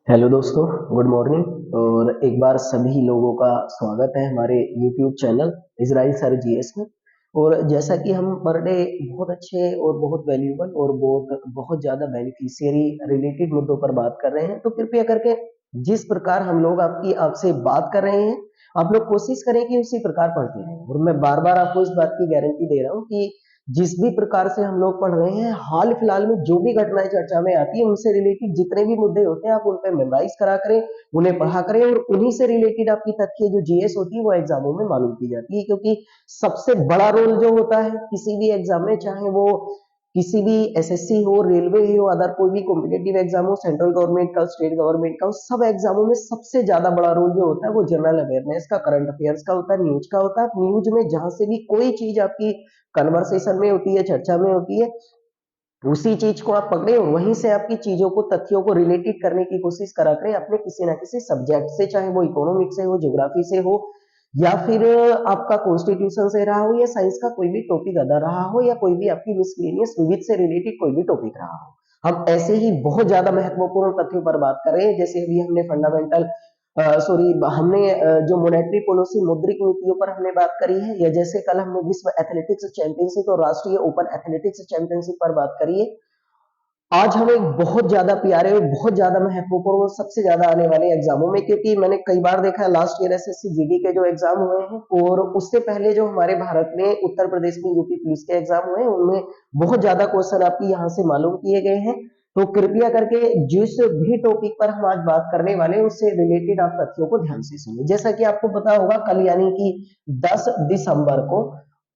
Hello दोस्तों, good morning. और एक बार सभी लोगों का स्वागत है हमारे YouTube channel Israel sir GS में। और जैसा कि हम पर डे बहुत अच्छे और बहुत वैल्यूबल और बहुत बहुत ज़्यादा बेनिफिशियरी रिलेटेड मुद्दों पर बात कर रहे हैं, तो कृपया करके जिस प्रकार हम लोग आपसे बात कर रहे हैं, आप लोग कोशिश करें कि उसी प्रकार पढ़ते रहें। और मैं बार बार आपको इस बात की गारंटी दे रहा हूँ कि जिस भी प्रकार से हम लोग पढ़ रहे हैं, हाल फिलहाल में जो भी घटनाएं चर्चा में आती है उनसे रिलेटेड जितने भी मुद्दे होते हैं, आप उन पे मेमोराइज करा करें, उन्हें पढ़ा करें। और उन्हीं से रिलेटेड आपकी तथ्य जो जीएस होती है वो एग्जामों में मालूम की जाती है, क्योंकि सबसे बड़ा रोल जो होता है किसी भी एग्जाम में, चाहे वो किसी भी एसएससी हो, रेलवे हो, अदर कोई भी कॉम्पिटेटिव एग्जाम हो, सेंट्रल गवर्नमेंट का, स्टेट गवर्नमेंट का, उस सब एग्जामों में सबसे ज्यादा बड़ा रोल जो होता है वो जनरल अवेयरनेस का, करंट अफेयर्स का होता है, न्यूज का होता है। न्यूज में जहां से भी कोई चीज आपकी कन्वर्सेशन में होती है, चर्चा में होती है, उसी चीज को आप पकड़े और वहीं से आपकी चीजों को, तथ्यों को रिलेटेड करने की कोशिश करा करें अपने किसी ना किसी सब्जेक्ट से, चाहे वो इकोनॉमिक्स से हो, ज्योग्राफी से हो, या फिर आपका कॉन्स्टिट्यूशन से रहा हो, या साइंस का कोई भी टॉपिक अदर रहा हो, या कोई भी आपकी मिसलेनियस विविध से रिलेटेड कोई भी टॉपिक रहा हो। हम ऐसे ही बहुत ज्यादा महत्वपूर्ण तथ्यों पर बात कर रहे हैं, जैसे अभी हमने फंडामेंटल सॉरी हमने जो मॉनेटरी पॉलिसी, मौद्रिक नीतियों पर हमने बात करी है, या जैसे कल हमने विश्व एथलेटिक्स चैंपियनशिप और राष्ट्रीय ओपन एथलेटिक्स चैंपियनशिप पर बात करी है। आज हम एक बहुत ज्यादा प्यारे और बहुत ज्यादा महत्वपूर्ण और सबसे ज्यादा आने वाले एग्जामों में, क्योंकि मैंने कई बार देखा है लास्ट ईयर एसएससी जीडी के जो एग्जाम हुए हैं और उससे पहले जो हमारे भारत में उत्तर प्रदेश में यूपी पुलिस के एग्जाम हुए हैं, उनमें बहुत ज्यादा क्वेश्चन आपकी यहाँ से मालूम किए गए हैं। तो कृपया करके जिस भी टॉपिक पर हम आज बात करने वाले हैं उससे रिलेटेड आप तथ्यों को ध्यान से सुनिए। जैसा कि आपको पता होगा, कल यानी कि 10 दिसंबर को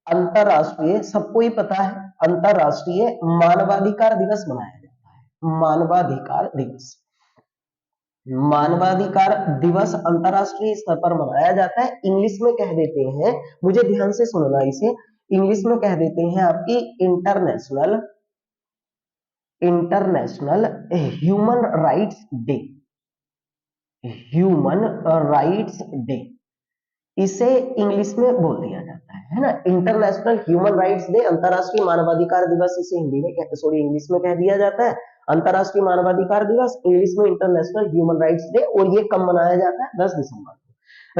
अंतरराष्ट्रीय, सबको ही पता है, अंतरराष्ट्रीय मानवाधिकार दिवस मनाया जाता है। मानवाधिकार दिवस, मानवाधिकार दिवस अंतरराष्ट्रीय स्तर पर मनाया जाता है। इंग्लिश में कह देते हैं, मुझे ध्यान से सुनना इसे, इंग्लिश में कह देते हैं आपकी international international human rights day. Human rights day, इसे इंग्लिश में बोल दिया जाता है ना, इंटरनेशनल ह्यूमन राइट्स डे, अंतरराष्ट्रीय मानवाधिकार दिवस इसे हिंदी में सॉरी इंग्लिश में कह दिया जाता है। अंतरराष्ट्रीय मानवाधिकार दिवस, इंग्लिश में इंटरनेशनल ह्यूमन राइट्स डे। और ये कब मनाया जाता है? 10 दिसंबर को।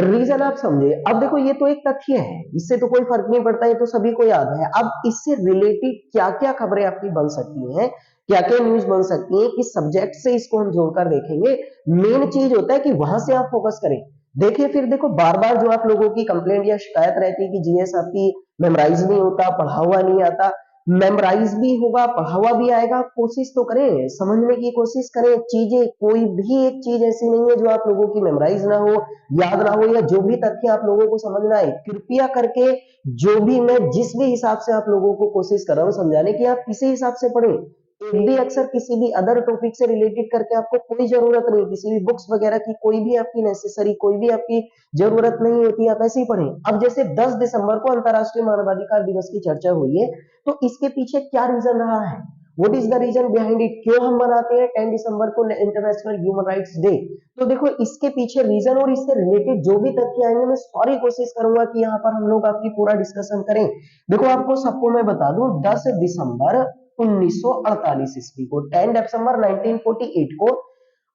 रीजन आप समझे। अब देखो, ये तो एक तथ्य है, इससे तो कोई फर्क नहीं पड़ता, ये तो सभी को याद है। अब इससे रिलेटेड क्या क्या खबरें आपकी बन सकती हैं, क्या क्या न्यूज बन सकती है, किस सब्जेक्ट से इसको हम जोड़कर देखेंगे। मेन चीज होता है कि वहां से आप फोकस करें। देखिए, फिर देखो, बार बार जो आप लोगों की कंप्लेंट या शिकायत रहती है कि जीएस आपकी मेमोराइज नहीं होता, पढ़ा हुआ नहीं आता। मेमोराइज भी होगा, पढ़ा हुआ भी आएगा, कोशिश तो करें, समझने की कोशिश करें। चीजें, कोई भी एक चीज ऐसी नहीं है जो आप लोगों की मेमोराइज ना हो, याद ना हो, या जो भी तथ्य आप लोगों को समझना है, कृपया करके जो भी मैं जिस भी हिसाब से आप लोगों को कोशिश कर रहा हूँ समझाने की, आप किसी हिसाब से पढ़ें। एक भी अक्सर किसी भी अदर टॉपिक से रिलेटेड करके आपको कोई जरूरत नहीं, किसी भी बुक्स वगैरह की कोई भी आपकी नेसेसरी, कोई भी आपकी जरूरत नहीं होती, आप ऐसे ही पढ़ें। अब जैसे 10 दिसंबर को अंतरराष्ट्रीय मानवाधिकार दिवस की चर्चा हुई है, तो इसके पीछे क्या रीजन रहा है? What is the reason behind it? क्यों हम मनाते हैं 10 दिसंबर को इंटरनेशनल ह्यूमन राइट्स डे? तो देखो, इसके पीछे रीजन और इससे रिलेटेड जो भी तथ्य आएंगे, मैं सारी कोशिश करूंगा कि यहाँ पर हम लोग आपकी पूरा डिस्कशन करें। देखो, आपको सबको मैं बता दूं, 10 दिसंबर 1948 ईस्वी को, 10 दिसंबर 1948 को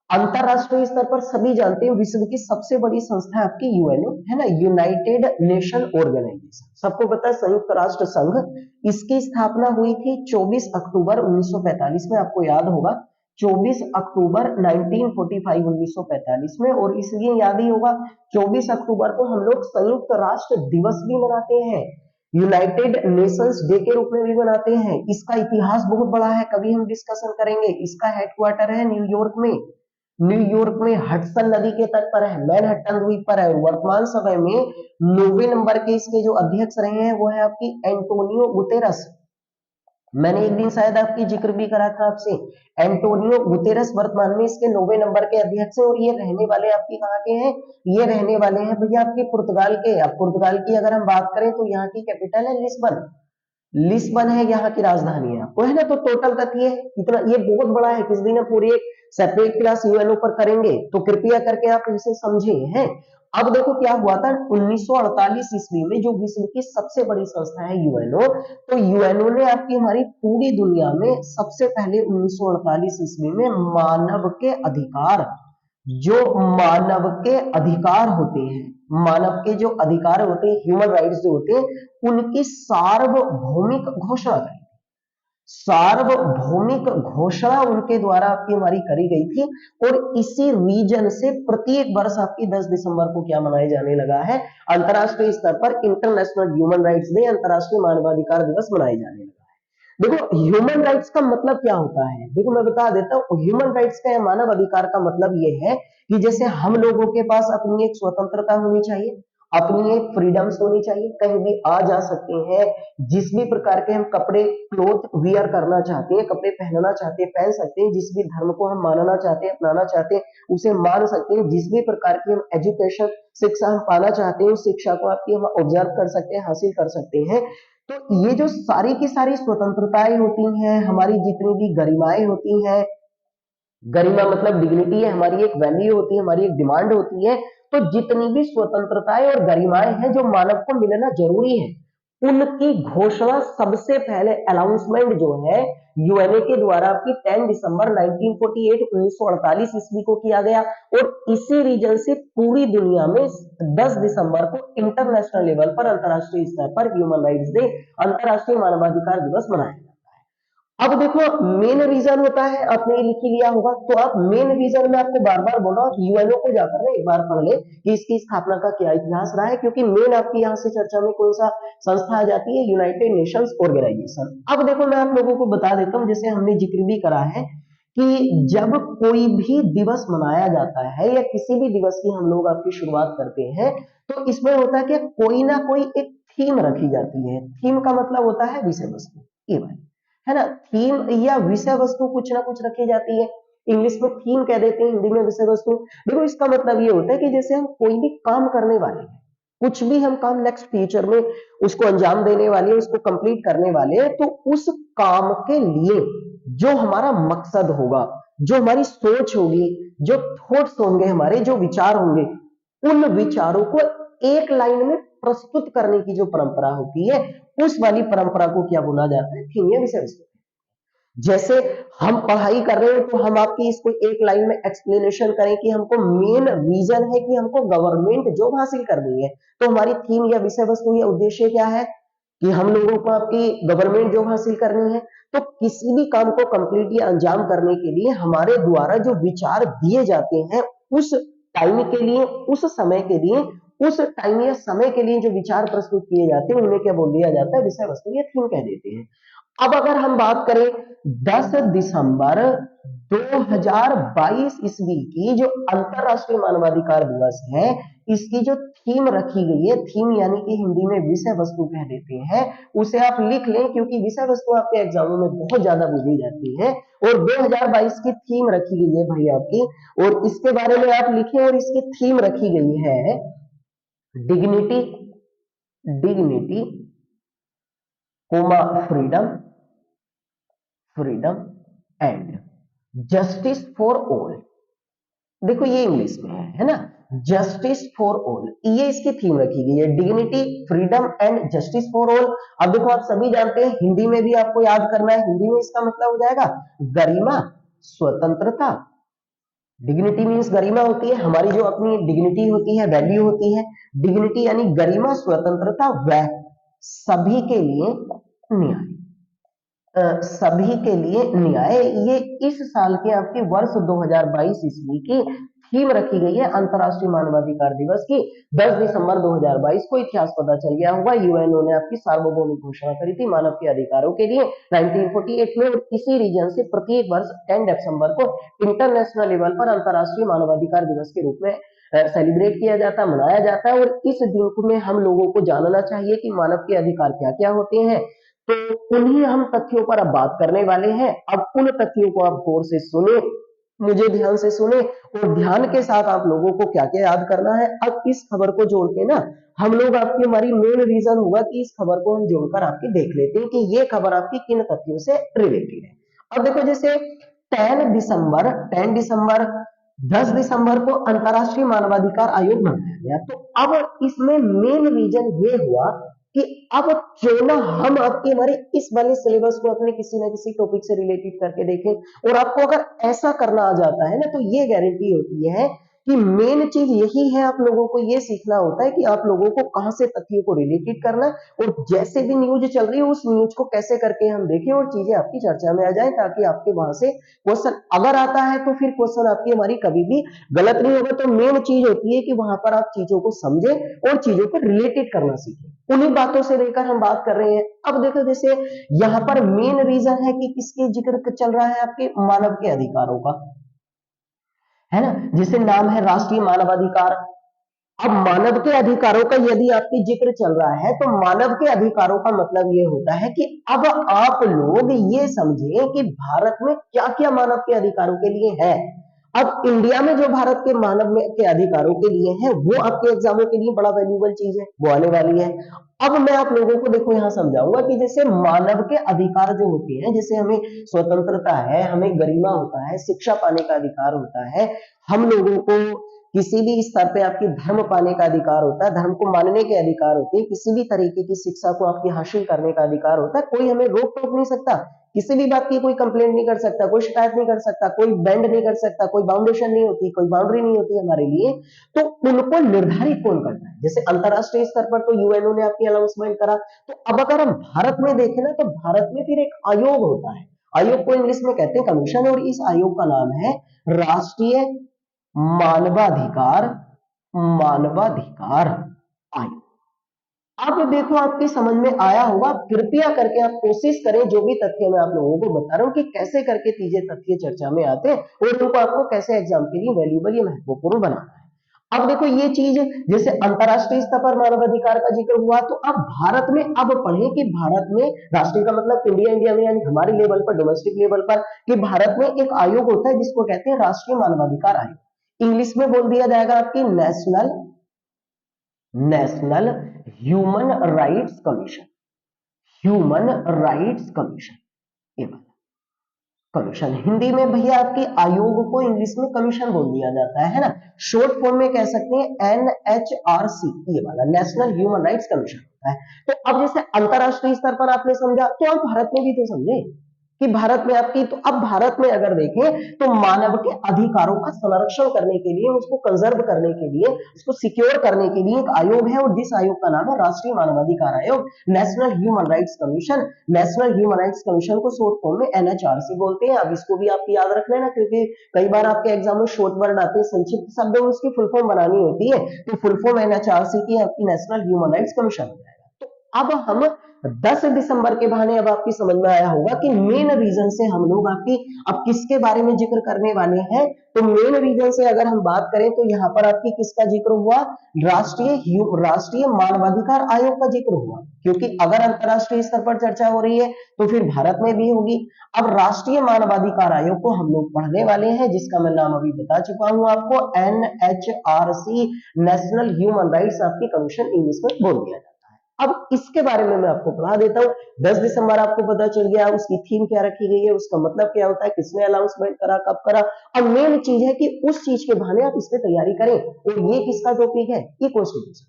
अंतरराष्ट्रीय स्तर पर सभी जानते हैं विश्व की सबसे बड़ी संस्था है आपकी यूएनओ, है ना, यूनाइटेड नेशन ऑर्गेनाइजेशन, सबको पता है, संयुक्त राष्ट्र संघ। इसकी स्थापना हुई थी 24 अक्टूबर 1945 में, आपको याद होगा, 24 अक्टूबर 1945 1945 में। और इसलिए याद ही होगा, 24 अक्टूबर को हम लोग संयुक्त राष्ट्र दिवस भी मनाते हैं, यूनाइटेड नेशंस डे के रूप में भी बनाते हैं। इसका इतिहास बहुत बड़ा है, कभी हम डिस्कशन करेंगे। इसका हेडक्वार्टर है न्यूयॉर्क में, न्यूयॉर्क में हडसन नदी के तट पर है, मैनहट्टन द्वीप पर है। वर्तमान समय में 9वें नंबर के इसके जो अध्यक्ष रहे हैं वो है आपकी एंटोनियो गुतेरस। मैंने एक दिन शायद आपकी जिक्र भी करा था आपसे, एंटोनियो गुतेरस वर्तमान में इसके 9वें नंबर के अध्यक्ष हैं। और ये रहने वाले आपके कहाँ के हैं? ये रहने वाले हैं भैया आपके पुर्तगाल के। अब पुर्तगाल की अगर हम बात करें तो यहाँ की कैपिटल है लिस्बन, लिस्बन है यहाँ की राजधानी है, आपको है ना। तो टोटल तथ्य है इतना, ये बहुत बड़ा है, किस दिन हम पूरी एक सेपरेट क्लास यूएनओ पर करेंगे, तो कृपया करके आप इसे समझे हैं। अब देखो क्या हुआ था 1948 ईस्वी में, जो विश्व की सबसे बड़ी संस्था है यूएनओ, तो यूएनओ ने आपकी हमारी पूरी दुनिया में सबसे पहले 1948 ईस्वी में मानव के अधिकार, जो मानव के अधिकार होते हैं, मानव के जो अधिकार होते हैं, ह्यूमन राइट्स जो होते हैं, उनकी सार्वभौमिक घोषणा करी। सार्वभौमिक घोषणा उनके द्वारा आपकी हमारी करी गई थी। और इसी रीजन से प्रत्येक वर्ष आपकी 10 दिसंबर को क्या मनाया जाने लगा है, अंतरराष्ट्रीय स्तर पर इंटरनेशनल ह्यूमन राइट्स डे, अंतरराष्ट्रीय मानवाधिकार दिवस मनाए जाने लगा है। देखो ह्यूमन राइट्स का मतलब क्या होता है, देखो मैं बता देता हूँ। ह्यूमन राइट्स का या मानव अधिकार का मतलब ये है कि जैसे हम लोगों के पास अपनी एक स्वतंत्रता होनी चाहिए, अपनी एक फ्रीडम्स होनी चाहिए, कहीं भी आ जा सकते हैं, जिस भी प्रकार के हम कपड़े क्लोथ वियर करना चाहते हैं, कपड़े पहनना चाहते हैं पहन सकते हैं, जिस भी धर्म को हम मानना चाहते हैं अपनाना चाहते हैं उसे मान सकते हैं, जिस भी प्रकार की हम एजुकेशन शिक्षा हम पाना चाहते हैं उस शिक्षा को आपकी हम ऑब्जर्व कर सकते हैं, हासिल कर सकते हैं। तो ये जो सारी की सारी स्वतंत्रताएं होती हैं, हमारी जितनी भी गरिमाएं होती हैं, गरिमा मतलब डिग्निटी है, हमारी एक वैल्यू होती है, हमारी एक डिमांड होती है। तो जितनी भी स्वतंत्रताएं और गरिमाएं हैं जो मानव को मिलना जरूरी है, उनकी घोषणा सबसे पहले अनाउंसमेंट जो है यूएनए के द्वारा आपकी 10 दिसंबर 1948 1948 ईस्वी को किया गया। और इसी रीजन से पूरी दुनिया में 10 दिसंबर को इंटरनेशनल लेवल पर, अंतरराष्ट्रीय स्तर पर ह्यूमन राइट्स डे, अंतरराष्ट्रीय मानवाधिकार दिवस मनाया गया। अब देखो मेन रीजन होता है, आपने लिख ही लिया होगा, तो आप मेन रीजन में आपको बार बार बोला यूएनओ को जाकर ना एक बार पढ़ ले कि इसकी स्थापना का क्या इतिहास रहा है, क्योंकि मेन आपकी यहाँ से चर्चा में कौन सा संस्था आ जाती है, यूनाइटेड नेशंस ऑर्गेनाइजेशन। अब देखो मैं आप लोगों को बता देता हूँ, जैसे हमने जिक्र भी करा है कि जब कोई भी दिवस मनाया जाता है या किसी भी दिवस की हम लोग आपकी शुरुआत करते हैं, तो इसमें होता है कि कोई ना कोई एक थीम रखी जाती है। थीम का मतलब होता है विषय वस्तु, ये भाई है ना। थीम या विषय वस्तु कुछ ना कुछ रखी जाती है, इंग्लिश में थीम कह देते हैं, हिंदी में विषय वस्तु। देखो इसका मतलब ये होता है कि जैसे हम कोई भी काम करने वाले हैं, कुछ भी हम काम नेक्स्ट फ्यूचर में उसको अंजाम देने वाले हैं, उसको कंप्लीट करने वाले हैं, तो उस काम के लिए जो हमारा मकसद होगा, जो हमारी सोच होगी, जो थॉट्स होंगे, हमारे जो विचार होंगे, उन विचारों को एक लाइन में प्रस्तुत करने की जो परंपरा होती है, उस वाली परंपरा को क्या बोला जाता है, थीम या विषय वस्तु। जैसे हम पढ़ाई कर रहे हैं तो हम आपकी इसको एक लाइन में एक्सप्लेनेशन करें कि हमको मेन रीजन है कि हमको गवर्नमेंट जॉब हासिल करनी है, तो हमारी थीम या विषय वस्तु या उद्देश्य क्या है कि हम लोगों को आपकी गवर्नमेंट जॉब हासिल करनी है। तो किसी भी काम को कंप्लीट या अंजाम करने के लिए हमारे द्वारा जो विचार दिए जाते हैं, उस टाइम के लिए, उस समय के लिए, उस टाइम या समय के लिए जो विचार प्रस्तुत किए जाते हैं, उन्हें क्या बोल दिया जाता है, विषय वस्तु या थीम कह देते हैं। अब अगर हम बात करें 10 दिसंबर 2022 ईस्वी की जो अंतरराष्ट्रीय मानवाधिकार दिवस है, इसकी जो थीम रखी गई है, थीम यानी कि हिंदी में विषय वस्तु कह देते हैं, उसे आप लिख लें, क्योंकि विषय वस्तु आपके एग्जामों में बहुत ज्यादा पूछी जाती है। और 2022 की थीम रखी गई है भाई आपकी, और इसके बारे में आप लिखें, और इसकी थीम रखी गई है dignity, dignity comma freedom, freedom and justice for all. देखो ये इंग्लिश में है ना, जस्टिस फॉर ऑल, ये इसकी थीम रखी गई है, dignity freedom and justice for all. अब देखो आप सभी जानते हैं, हिंदी में भी आपको याद करना है, हिंदी में इसका मतलब हो जाएगा गरिमा, स्वतंत्रता। डिग्निटी मीन्स गरिमा होती है, हमारी जो अपनी डिग्निटी होती है, वैल्यू होती है। डिग्निटी यानी गरिमा, स्वतंत्रता व सभी के लिए न्याय, सभी के लिए न्याय। ये इस साल के आपके वर्ष 2022 ईस्वी की थीम रखी गई है अंतरराष्ट्रीय मानवाधिकार दिवस की। 10 दिसंबर 2022 को इतिहास पता चल गया होगा, यूएनओ ने आपकी सार्वभौमिक घोषणा करी थी मानव के अधिकारों के लिए 1948 में। और इसी रीजन से प्रत्येक वर्ष 10 दिसंबर को इंटरनेशनल लेवल पर अंतरराष्ट्रीय मानवाधिकार दिवस के रूप में सेलिब्रेट किया जाता है, मनाया जाता है। और इस दिन में हम लोगों को जानना चाहिए कि मानव के अधिकार क्या क्या होते हैं। तो उन्हीं हम तथ्यों पर अब बात करने वाले हैं। अब उन तथ्यों को आप गौर से सुने, मुझे ध्यान से सुने, और ध्यान के साथ आप लोगों को क्या क्या याद करना है। अब इस खबर को जोड़ के ना हम लोग आपकी, हमारी मेन रीजन होगा कि इस खबर को हम जोड़कर आपकी देख लेते हैं कि ये खबर आपकी किन तथ्यों से रिलेटेड है। अब देखो जैसे 10 दिसंबर 10 दिसंबर को अंतरराष्ट्रीय मानवाधिकार आयोग बनाया गया। तो अब इसमें मेन रीजन ये हुआ कि अब क्यों ना हम आपके हमारे इस वाले सिलेबस को अपने किसी ना किसी टॉपिक से रिलेटेड करके देखें। और आपको अगर ऐसा करना आ जाता है ना, तो ये गारंटी होती है कि मेन चीज यही है, आप लोगों को ये सीखना होता है कि आप लोगों को कहां से तथ्यों को रिलेटेड करना है और जैसे भी न्यूज चल रही है उस न्यूज को कैसे करके हम देखें और चीजें आपकी चर्चा में आ जाए, ताकि आपके वहां से क्वेश्चन अगर आता है तो फिर क्वेश्चन आपकी हमारी कभी भी गलत नहीं होगा। तो मेन चीज होती है कि वहां पर आप चीजों को समझे और चीजों को रिलेटेड करना सीखें। उन्हीं बातों से लेकर हम बात कर रहे हैं। अब देखो जैसे यहाँ पर मेन रीजन है कि किसके जिक्र चल रहा है, आपके मानव के अधिकारों का, है ना, जिसे नाम है राष्ट्रीय मानवाधिकार। अब मानव के अधिकारों का यदि आपकी जिक्र चल रहा है तो मानव के अधिकारों का मतलब ये होता है कि अब आप लोग ये समझे कि भारत में क्या क्या मानव के अधिकारों के लिए है। अब इंडिया में जो भारत के मानव के अधिकारों के लिए है वो आपके एग्जामों के लिए बड़ा वैल्यूबल चीज है, वो आने वाली है। अब मैं आप लोगों को देखो यहां समझाऊंगा कि जैसे मानव के अधिकार जो होते हैं, जैसे हमें स्वतंत्रता है, हमें गरिमा होता है, शिक्षा पाने का अधिकार होता है, हम लोगों को किसी भी स्तर पे आपकी धर्म पाने का अधिकार होता है, धर्म को मानने के अधिकार होते हैं, किसी भी तरीके की शिक्षा को आपकी हासिल करने का अधिकार होता है, कोई हमें रोक टोक नहीं सकता, किसी भी बात की कोई कंप्लेंट नहीं कर सकता, कोई शिकायत नहीं कर सकता, कोई बैंड नहीं कर सकता, कोई बाउंडेशन नहीं होती, कोई बाउंड्री नहीं होती हमारे लिए। तो उनको निर्धारित कौन करता है? जैसे अंतरराष्ट्रीय स्तर पर तो यूएनओ ने आपकी अनाउंसमेंट करा, तो अब अगर हम भारत में देखें ना तो भारत में फिर एक आयोग होता है, आयोग को इंग्लिश में कहते हैं कमीशन, और इस आयोग का नाम है राष्ट्रीय मानवाधिकार मानवाधिकार आयोग। अब देखो आपकी समझ में आया होगा, कृपया करके आप कोशिश करें जो भी तथ्य मैं आप लोगों को बता रहा हूं कि कैसे करके चीजें तथ्य चर्चा में आते हैं और उनको आपको कैसे एग्जाम के लिए वैल्यूबल या महत्वपूर्ण बनाना है। अब देखो ये चीज जैसे अंतरराष्ट्रीय स्तर पर मानवाधिकार का जिक्र हुआ, तो अब भारत में अब पढ़े कि भारत में राष्ट्रीय का मतलब इंडिया, इंडिया में यानी हमारे लेवल पर, डोमेस्टिक लेवल पर, कि भारत में एक आयोग होता है जिसको कहते हैं राष्ट्रीय मानवाधिकार आयोग। इंग्लिश में बोल दिया जाएगा आपकी national human rights commission, human rights commission, ये वाला कमीशन। हिंदी में भैया आपकी आयोग को इंग्लिश में कमीशन बोल दिया जाता है ना, शॉर्ट फॉर्म में कह सकते हैं NHRC, ये वाला नेशनल ह्यूमन राइट्स कमीशन होता है। तो अब जैसे अंतरराष्ट्रीय स्तर पर आपने समझा, तो आप भारत में भी तो समझे कि भारत में आपकी, तो अब भारत में अगर देखें तो मानव के अधिकारों का संरक्षण करने के लिए, उसको कंजर्व करने के लिए, उसको सिक्योर करने के लिए एक आयोग है, और जिस आयोग का नाम है राष्ट्रीय मानवाधिकार आयोग, national human rights commission. National human rights commission को शॉर्ट फॉर्म में NHRC बोलते हैं। अब इसको भी आप याद रख लेना, क्योंकि कई बार आपके एग्जाम में शॉर्ट वर्ड आते हैं, संक्षिप्त शब्द में उसकी फुल फॉर्म बनानी होती है, तो फुल फॉर्म NHRC की आपकी नेशनल ह्यूमन राइट्स कमीशन हो जाएगा। तो अब हम 10 दिसंबर के बहाने अब आपकी समझ में आया होगा कि मेन रीजन से हम लोग आपकी अब किसके बारे में जिक्र करने वाले हैं। तो मेन रीजन से अगर हम बात करें तो यहाँ पर आपकी किसका जिक्र हुआ, राष्ट्रीय मानवाधिकार आयोग का जिक्र हुआ, क्योंकि अगर अंतरराष्ट्रीय स्तर पर चर्चा हो रही है तो फिर भारत में भी होगी। अब राष्ट्रीय मानवाधिकार आयोग को हम लोग पढ़ने वाले हैं, जिसका मैं नाम अभी बता चुका हूं आपको, NHRC, नेशनल ह्यूमन राइट्स आपकी कमीशन इंग्लिश में बोल दिया जाता है। अब इसके बारे में मैं आपको पढ़ा देता हूं। 10 दिसंबर आपको पता चल गया उसकी थीम क्या रखी गई है, उसका मतलब क्या होता है, किसने अनाउंसमेंट करा, कब करा। अब मेन चीज है कि उस चीज के बहाने आप इस पे तैयारी करें, और ये किसका टॉपिक है, ये कॉन्स्टिट्यूशन,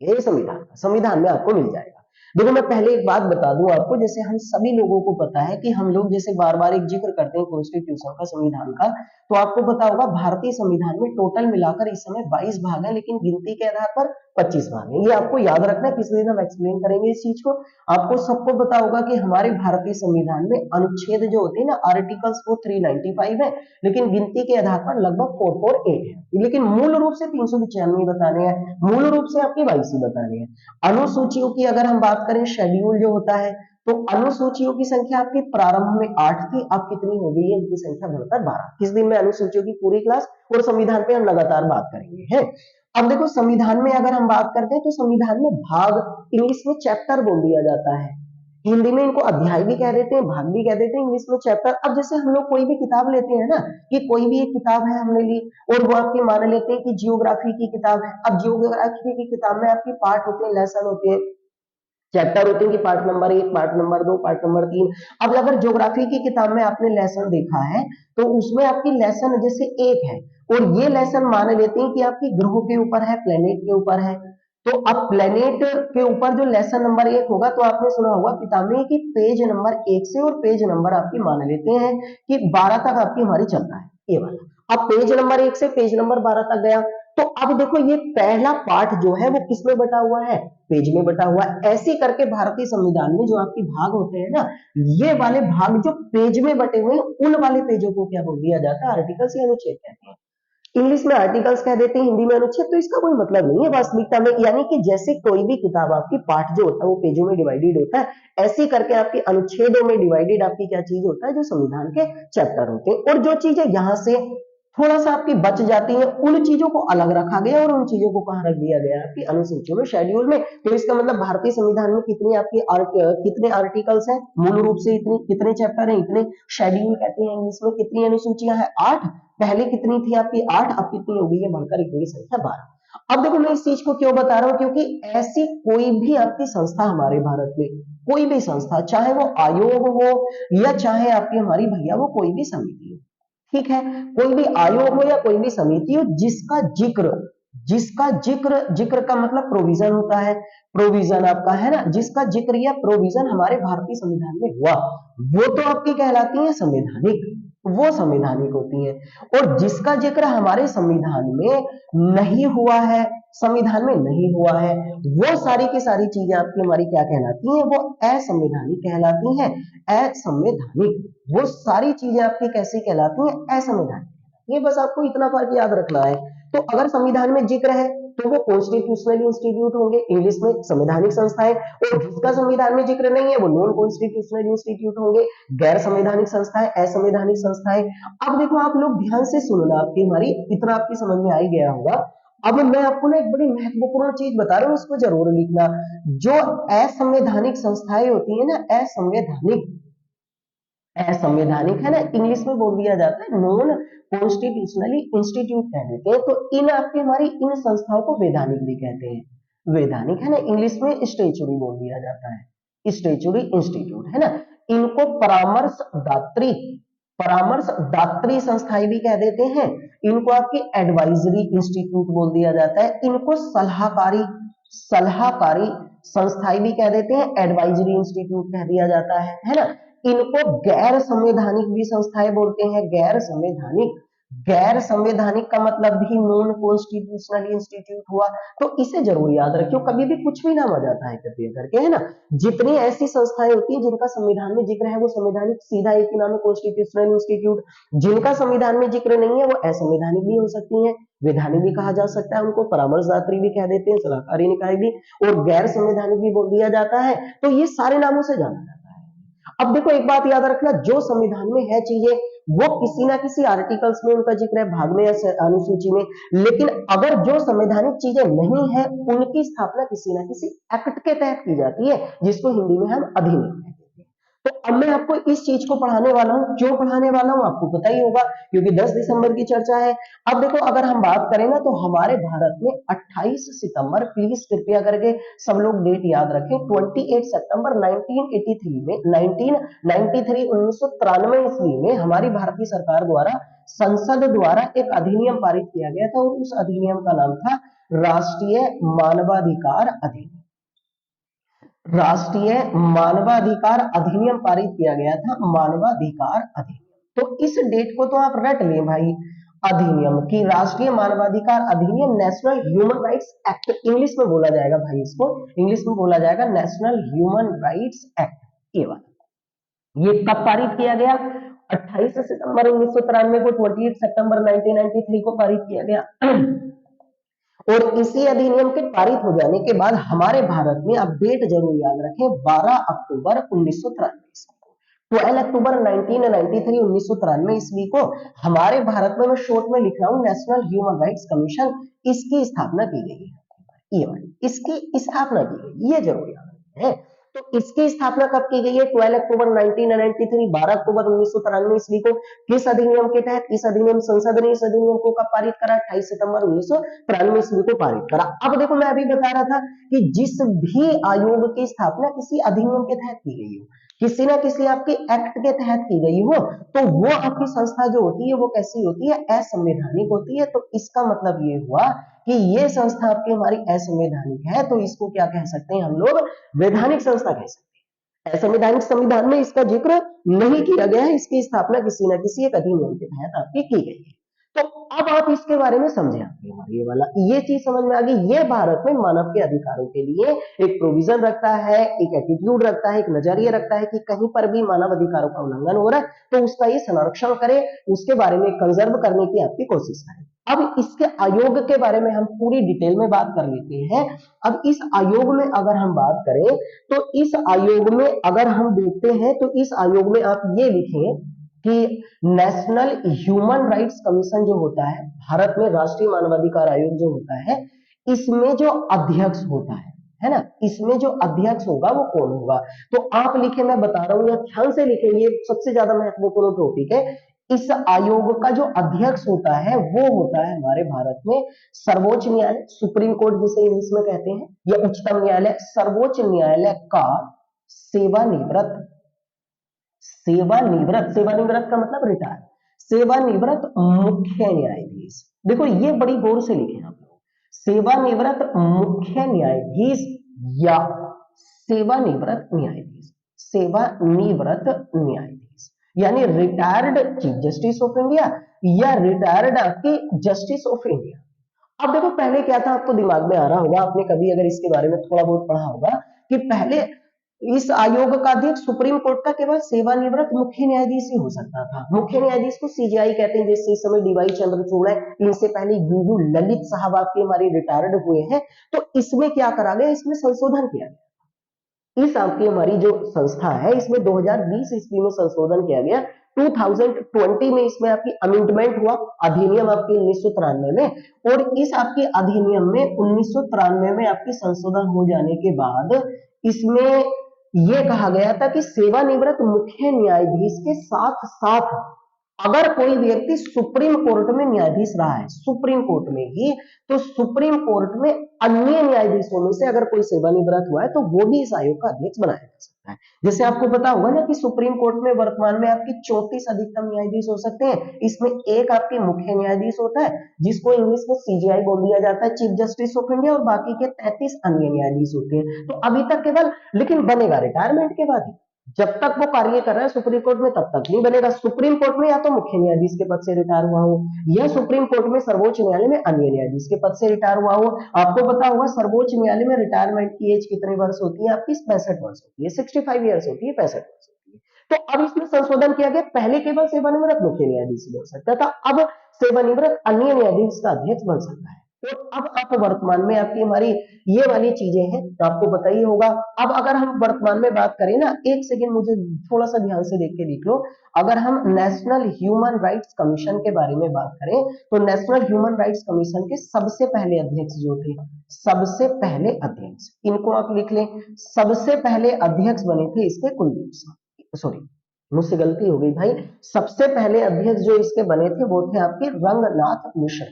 ये संविधान, संविधान में आपको मिल जाएगा। देखो मैं पहले एक बात बता दूं आपको, जैसे हम सभी लोगों को पता है कि हम लोग जैसे बार बार एक जिक्र करते हैं कॉन्स्टिट्यूशन का, संविधान का, तो आपको पता होगा भारतीय संविधान में टोटल मिलाकर इस समय 22 भाग है, लेकिन गिनती के आधार पर 25 भाग है। ये आपको याद रखना है, पिछले दिन हम एक्सप्लेन करेंगे इस चीज को। आपको सबको पता होगा कि हमारे भारतीय संविधान में अनुच्छेद जो होते हैं ना, आर्टिकल्स, वो 395 है, लेकिन गिनती के आधार पर लगभग 448 है, लेकिन मूल रूप से 395 बताने हैं, मूल रूप से आपकी 22 बताने हैं। अनुसूचियों की अगर हम बात करें, शेड्यूल जो होता है, तो अनुसूचियों की संख्या आपकी प्रारंभ में 8 थी, अब कितनी हो गई है, इनकी संख्या बढ़कर 12। इस दिन में अनुसूचियों की पूरी क्लास और संविधान पे हम लगातार बात करेंगे है। अब देखो संविधान में अगर हम बात करते हैं तो संविधान में भाग, इंग्लिश में चैप्टर बोल दिया जाता है, हिंदी में इनको अध्याय भी कह देते हैं, भाग भी कह देते हैं, इंग्लिश में चैप्टर। अब जैसे हम लोग कोई भी किताब लेते हैं ना, कि कोई भी एक किताब है हमने ली, और वो आपकी मान लेते हैं कि जियोग्राफी की किताब है। अब जियोग्राफी की किताब में आपकी पार्ट होते हैं, लेसन होते हैं, चैप्टर होते हैं कि part number 1, part number 2, part number 3। अब अगर ज्योग्राफी की किताब में आपने लेसन देखा है, तो उसमें आपकी लेसन जैसे 1 है, और ये लेसन मान लेते हैं कि आपकी ग्रहों के ऊपर है, प्लेनेट के ऊपर है। तो अब प्लेनेट के ऊपर जो लेसन नंबर 1 होगा, तो आपने सुना होगा किताब में कि पेज नंबर 1 से, और पेज नंबर आपकी मान लेते हैं कि 12 तक आपकी हमारी चलता है, ये वाला। अब पेज नंबर 1 से पेज नंबर 12 तक गया, तो अब देखो ये पहला पार्ट जो है वो किसमें बटा हुआ है, पेज में बटा हुआ है। ऐसे करके भारतीय संविधान में जो आपके भाग होते हैं ना, ये वाले भाग जो पेज में बटे हुए हैं, उन वाले पेजों को क्या बोल दिया जाता है, आर्टिकल्स या अनुच्छेद कहते हैं। इंग्लिश में आर्टिकल्स कह देते हैं, हिंदी में अनुच्छेद, तो इसका कोई मतलब नहीं है वास्तविकता में। यानी कि जैसे कोई भी किताब आपकी पाठ जो होता है वो पेजों में डिवाइडेड होता है, ऐसे करके आपके अनुच्छेदों में डिवाइडेड आपकी क्या चीज होता है, जो संविधान के चैप्टर होते हैं। और जो चीजें यहाँ से थोड़ा सा आपकी बच जाती है, उन चीजों को अलग रखा गया और उन चीजों को कहाँ रख दिया गया, आपकी अनुसूचियों में, शेड्यूल में। तो इसका मतलब भारतीय संविधान में कितनी आपकी कितने आर्टिकल्स हैं, मूल रूप से इतने, कितने चैप्टर हैं इतने, शेड्यूल कहते हैं इंग्लिश में। कितनी अनुसूचियां हैं, 8। पहले कितनी थी आपकी, 8, अब कितनी हो गई है, बढ़कर इतनी संख्या 12। अब देखो मैं इस चीज को क्यों बता रहा हूं, क्योंकि ऐसी कोई भी आपकी संस्था हमारे भारत में, कोई भी संस्था, चाहे वो आयोग हो या चाहे आपकी हमारी भैया वो कोई भी समिति हो, ठीक है, कोई भी आयोग हो या कोई भी समिति हो, जिक्र का मतलब प्रोविजन होता है, प्रोविजन आपका है ना, जिसका जिक्र या प्रोविजन हमारे भारतीय संविधान में हुआ, वो तो आपकी कहलाती है संवैधानिक, वो संवैधानिक होती है। और जिसका जिक्र हमारे संविधान में नहीं हुआ है, संविधान में नहीं हुआ है, वो सारी की सारी चीजें आपकी हमारी क्या कहलाती हैं, वो असंवैधानिक कहलाती हैं। असंवैधानिक, वो सारी चीजें आपकी कैसी कहलाती हैं, असंवैधानिक। ये बस आपको इतना फर्क याद रखना है। तो अगर संविधान में जिक्र है तो वो कॉन्स्टिट्यूशनल इंस्टीट्यूट होंगे, इंग्लिश में संवैधानिक संस्थाएं, और जिसका संविधान में जिक्र नहीं है वो नॉन कॉन्स्टिट्यूशनल इंस्टीट्यूट होंगे, गैर संवैधानिक संस्थाएं, असंवैधानिक संस्थाएं। अब देखो आप लोग ध्यान से सुनना, आपकी हमारी इतना आपकी समझ में आ ही गया होगा। अब मैं आपको ना एक बड़ी महत्वपूर्ण चीज बता रहा हूँ, उसको जरूर लिखना। जो असंवैधानिक संस्थाएं होती है ना, असंवैधानिक, असंवैधानिक है ना, इंग्लिश में बोल दिया जाता है नॉन कॉन्स्टिट्यूशनली इंस्टीट्यूट कह देते हैं। तो इन आपकी हमारी इन संस्थाओं को वैधानिक भी कहते हैं, वैधानिक है ना, इंग्लिश में स्टेचुरी बोल दिया जाता है, स्टेचुरी इंस्टीट्यूट है ना। इनको परामर्शदात्री संस्थाएं भी कह देते हैं, इनको आपकी एडवाइजरी इंस्टीट्यूट बोल दिया जाता है, इनको सलाहकारी सलाहकारी संस्थाएं भी कह देते हैं, एडवाइजरी इंस्टीट्यूट कह दिया जाता है ना। इनको गैर संवैधानिक भी संस्थाएं बोलते हैं, गैर संवैधानिक। गैर संवैधानिक का मतलब भी नॉन कॉन्स्टिट्यूशनल इंस्टीट्यूट हुआ। तो इसे जरूर याद रखियो, कभी भी कुछ भी नाम आ जाता है कृपया करके, है ना। जितनी ऐसी संस्थाएं होती है जिनका संविधान में जिक्र है वो संवैधानिक, सीधा एक ही नाम है कॉन्स्टिट्यूशनल इंस्टीट्यूट। जिनका संविधान में जिक्र नहीं है वो असंवैधानिक भी हो सकती है, वैधानिक भी कहा जा सकता है, उनको परामर्शदात्री भी कह देते हैं, सलाहकारी निकाय भी, और गैर संवैधानिक भी बोल दिया जाता है। तो ये सारे नामों से जाना जाता है। अब देखो एक बात याद रखना, जो संविधान में है चीजें वो किसी ना किसी आर्टिकल्स में उनका जिक्र है, भाग में या अनुसूची में। लेकिन अगर जो संवैधानिक चीजें नहीं है उनकी स्थापना किसी ना किसी एक्ट के तहत की जाती है, जिसको हिंदी में हम अधिनियम कहते हैं। तो अब मैं आपको इस चीज को पढ़ाने वाला हूं, क्यों पढ़ाने वाला हूं आपको पता ही होगा, क्योंकि 10 दिसंबर की चर्चा है। अब देखो अगर हम बात करें ना, तो हमारे भारत में 28 सितंबर, प्लीज कृपया करके सब लोग डेट याद रखें, 28 सितंबर 1983 में 1993 ईस्वी में हमारी भारतीय सरकार द्वारा, संसद द्वारा एक अधिनियम पारित किया गया था, और उस अधिनियम का नाम था राष्ट्रीय मानवाधिकार अधिनियम। राष्ट्रीय मानवाधिकार अधिनियम पारित किया गया था, मानवाधिकार अधिनियम। तो इस डेट को तो आप रट लें भाई, अधिनियम की राष्ट्रीय मानवाधिकार अधिनियम, national human rights act English में बोला जाएगा भाई, इसको इंग्लिश में बोला जाएगा नेशनल ह्यूमन राइट्स एक्ट। ये वाला, ये कब पारित किया गया, 28 सितंबर 1993 को, 28 सितंबर 1993 को पारित किया गया। और इसी अधिनियम के पारित हो जाने के बाद हमारे भारत में, अब डेट जरूर याद रखें, 12 अक्टूबर 1993 को, 12 अक्टूबर 1993 ईस्वी को हमारे भारत में, मैं शॉर्ट में लिख रहा हूं, नेशनल ह्यूमन राइट्स कमीशन, इसकी स्थापना की गई है। ये वाली इसकी स्थापना की गई, ये जरूर याद रखें। तो इसकी स्थापना कब की गई है, 12 अक्टूबर 1993, 12 अक्टूबर 1993 ईस्वी को। किस अधिनियम के तहत, इस अधिनियम, संसद ने इस अधिनियम को कब पारित करा, 28 सितंबर 1993 ईस्वी को पारित करा। अब देखो मैं अभी बता रहा था कि जिस भी आयोग की स्थापना किसी अधिनियम के तहत की गई हो, किसी ना किसी आपके एक्ट के तहत की गई हो, तो वो आपकी संस्था जो होती है वो कैसी होती है, असंवैधानिक होती है। तो इसका मतलब ये हुआ कि ये संस्था आपकी हमारी असंवैधानिक है, तो इसको क्या कह सकते हैं हम लोग, वैधानिक संस्था कह सकते हैं। असंवैधानिक संविधान में इसका जिक्र नहीं किया गया है, इसकी स्थापना किसी ना किसी एक अधिनियम के तहत आपकी की गई है। तो अब आप इसके बारे में समझे, आपके हमारे ये वाला ये चीज समझ में आ गई। ये भारत में मानव के अधिकारों के लिए एक प्रोविजन रखता है, एक एटीट्यूड रखता है, एक नजरिया रखता है कि कहीं पर भी मानव अधिकारों का उल्लंघन हो रहा है तो उसका ये संरक्षण करे, उसके बारे में कंजर्व करने की आपकी कोशिश करें। अब इसके आयोग के बारे में हम पूरी डिटेल में बात कर लेते हैं। अब इस आयोग में अगर हम बात करें तो इस आयोग में अगर हम देखते हैं तो इस आयोग में आप ये लिखें कि नेशनल ह्यूमन राइट्स कमीशन जो होता है, भारत में राष्ट्रीय मानवाधिकार आयोग जो होता है, इसमें जो अध्यक्ष होता है ना, इसमें जो अध्यक्ष होगा वो कौन होगा। तो आप लिखे, मैं बता रहा हूं, या ध्यान से लिखेंगे, सबसे ज्यादा महत्वपूर्ण टॉपिक है। इस आयोग का जो अध्यक्ष होता है वो होता है हमारे भारत में सर्वोच्च न्यायालय, सुप्रीम कोर्ट जिसे इंग्लिश में कहते हैं, या उच्चतम न्यायालय, सर्वोच्च न्यायालय का सेवानिवृत्त, सेवानिवृत्त, सेवानिवृत्त का मतलब रिटायर, सेवानिवृत्त मुख्य न्यायाधीश। देखो ये बड़ी गौर से लिखे आप लोग, सेवानिवृत्त मुख्य न्यायाधीश या सेवानिवृत्त न्यायाधीश, सेवानिवृत्त न्यायाधीश, यानी retired chief justice of India या रिटायर्ड आपकी जस्टिस ऑफ इंडिया। अब देखो पहले क्या था, आपको दिमाग में आ रहा होगा, आपने कभी अगर इसके बारे में थोड़ा बहुत पढ़ा होगा कि पहले इस आयोग का अध्यक्ष सुप्रीम कोर्ट का केवल सेवानिवृत्त मुख्य न्यायाधीश ही हो सकता था। मुख्य न्यायाधीश को सीजेआई कहते हैं, जैसे इस समय डीवाई चंद्रचूड़ है, इनसे पहले यूयू ललित साहब आपके हमारे रिटायर्ड हुए हैं। तो इसमें क्या करा गया, इसमें संशोधन किया गया। इस आपकी हमारी जो संस्था है इसमें 2020 ईस्वी में संशोधन किया गया। 2020 में इसमें आपकी अमेंडमेंट हुआ, अधिनियम आपकी 1993 में, और इस आपके अधिनियम में 1993 में आपकी संशोधन हो जाने के बाद इसमें यह कहा गया था कि सेवानिवृत्त मुख्य न्यायाधीश के साथ साथ अगर कोई व्यक्ति सुप्रीम कोर्ट में न्यायाधीश रहा है, सुप्रीम कोर्ट में ही, तो सुप्रीम कोर्ट में अन्य न्यायाधीशों में से अगर कोई सेवानिवृत्त हुआ है तो वो भी इस आयोग का अध्यक्ष बनाया जा सकता है। जैसे आपको पता होगा ना कि सुप्रीम कोर्ट में वर्तमान में आपकी 34 अधिकतम न्यायाधीश हो सकते हैं। इसमें एक आपके मुख्य न्यायाधीश होता है जिसको इंग्लिश में सीजेआई बोल दिया जाता है, चीफ जस्टिस ऑफ इंडिया, और बाकी के 33 अन्य न्यायाधीश होते हैं। तो अभी तक केवल, लेकिन बनेगा रिटायरमेंट के बाद ही, जब तक वो कार्य कर रहा है सुप्रीम कोर्ट में तब तक नहीं बनेगा। सुप्रीम कोर्ट में या तो मुख्य न्यायाधीश के पद से रिटायर हुआ हो, या सुप्रीम कोर्ट में सर्वोच्च न्यायालय में अन्य न्यायाधीश के पद से रिटायर हुआ हो। आपको पता होगा सर्वोच्च न्यायालय में रिटायरमेंट की एज कितने वर्ष होती है आपकी, 65 वर्ष होती है, 65 ईयर्स होती है, 65 वर्ष होती है। तो अब इसमें संशोधन किया गया, पहले केवल सेवानिवृत्त मुख्य न्यायाधीश बन सकता था, अब सेवानिवृत्त अन्य न्यायाधीश का अध्यक्ष बन सकता है। तो अब आप वर्तमान में आपकी हमारी ये वाली चीजें हैं तो आपको पता ही होगा। अब अगर हम वर्तमान में बात करें ना, एक सेकेंड मुझे थोड़ा सा ध्यान से देख के लिख लो। अगर हम नेशनल ह्यूमन राइट्स कमीशन के बारे में बात करें तो नेशनल ह्यूमन राइट्स कमीशन के सबसे पहले अध्यक्ष जो थे, सबसे पहले अध्यक्ष, इनको आप लिख लें, सबसे पहले अध्यक्ष बने थे इसके कुलदीप सिंह, सॉरी मुझसे गलती हो गई भाई, सबसे पहले अध्यक्ष जो इसके बने थे वो थे आपके रंगनाथ मिश्र।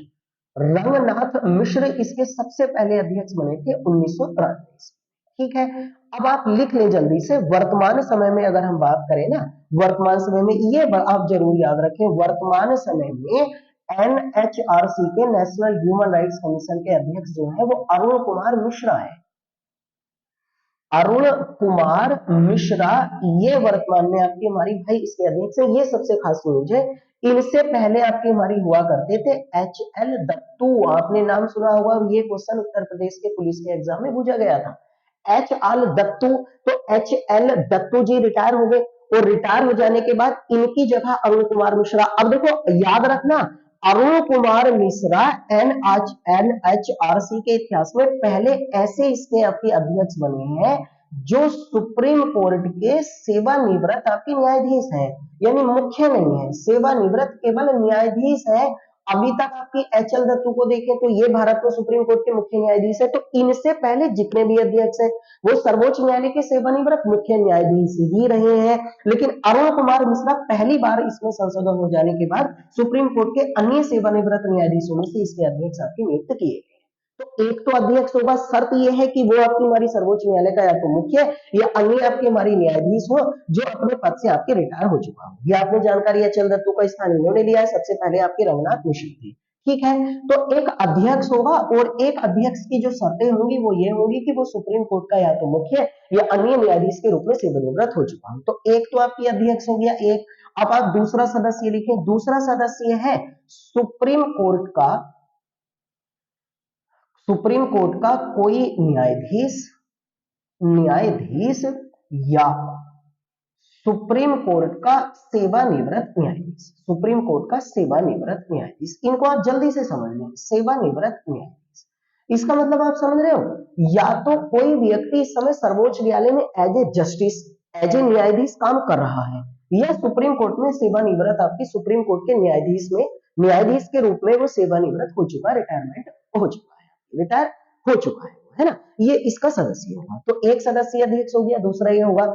रंगनाथ मिश्र इसके सबसे पहले अध्यक्ष बने थे 1993। ठीक है, अब आप लिख लें जल्दी से, वर्तमान समय में अगर हम बात करें ना, वर्तमान समय में ये आप जरूर याद रखें, वर्तमान समय में एनएचआरसी के नेशनल ह्यूमन राइट्स कमीशन के अध्यक्ष जो है वो अरुण कुमार मिश्रा है। अरुण कुमार मिश्रा ये वर्तमान में आपकी हमारी भाई इसके अध्यक्ष है। ये सबसे खास न्यूज है। इनसे पहले आपकी हमारी हुआ करते थे एच एल दत्तू, आपने नाम सुना होगा, और ये क्वेश्चन उत्तर प्रदेश के पुलिस के एग्जाम में पूछा गया था, एच एल दत्तू। तो एच एल दत्तू जी रिटायर हो गए, और रिटायर हो जाने के बाद इनकी जगह अरुण कुमार मिश्रा। अब देखो याद रखना, अरुण कुमार मिश्रा एनएचआरसी के इतिहास में पहले ऐसे इसके आपके अध्यक्ष बने हैं जो सुप्रीम कोर्ट के सेवानिवृत्त आपके न्यायाधीश हैं, यानी मुख्य नहीं है, सेवानिवृत्त केवल न्यायाधीश है। अभी तक आपकी एच एल दत्तू को देखें तो ये भारत में सुप्रीम कोर्ट के मुख्य न्यायाधीश है। तो इनसे पहले जितने भी अध्यक्ष हैं वो सर्वोच्च न्यायालय के सेवानिवृत्त मुख्य न्यायाधीश ही रहे हैं। लेकिन अरुण कुमार मिश्रा पहली बार इसमें संशोधन हो जाने के बाद सुप्रीम कोर्ट के अन्य सेवानिवृत्त न्यायाधीशों में से इसके अध्यक्ष आपके नियुक्त किए गए। तो एक तो अध्यक्ष होगा, शर्त यह है कि वो आपकी हमारी सर्वोच्च न्यायालय का या तो मुख्य या अन्य आपके हमारी न्यायाधीश हो जो अपने पद से आपके रिटायर हो चुका हो। ये आपने जानकारी एचएल दत्तू का स्थान इन्होंने लिया है, सबसे पहले आपके रंगनाथ मिश्र थे। ठीक है, तो एक अध्यक्ष होगा, और एक अध्यक्ष की जो शर्तें होंगी वो ये होंगी कि वो सुप्रीम कोर्ट का या तो मुख्य या अन्य न्यायाधीश के रूप में सेवानिवृत्त हो चुका हो। तो एक तो आपकी अध्यक्ष हो गया एक। अब आप दूसरा सदस्य लिखें, दूसरा सदस्य है सुप्रीम कोर्ट का, सुप्रीम कोर्ट का कोई न्यायाधीश, न्यायाधीश या सुप्रीम कोर्ट का सेवानिवृत्त न्यायाधीश, सुप्रीम कोर्ट का सेवानिवृत्त न्यायाधीश, इनको आप जल्दी से समझ लें, सेवानिवृत्त न्यायाधीश। इसका मतलब आप समझ रहे हो, या तो कोई व्यक्ति इस समय सर्वोच्च न्यायालय में as a justice, as a न्यायाधीश काम कर रहा है, या सुप्रीम कोर्ट में सेवानिवृत्त, आपकी सुप्रीम कोर्ट के न्यायाधीश में न्यायाधीश के रूप में वो सेवानिवृत्त हो चुका, रिटायरमेंट हो चुका है, रिटायर हो चुका है ना, ये इसका सदस्य होगा। तो एक सदस्य अध्यक्ष हो गया, दूसरा ये होगा।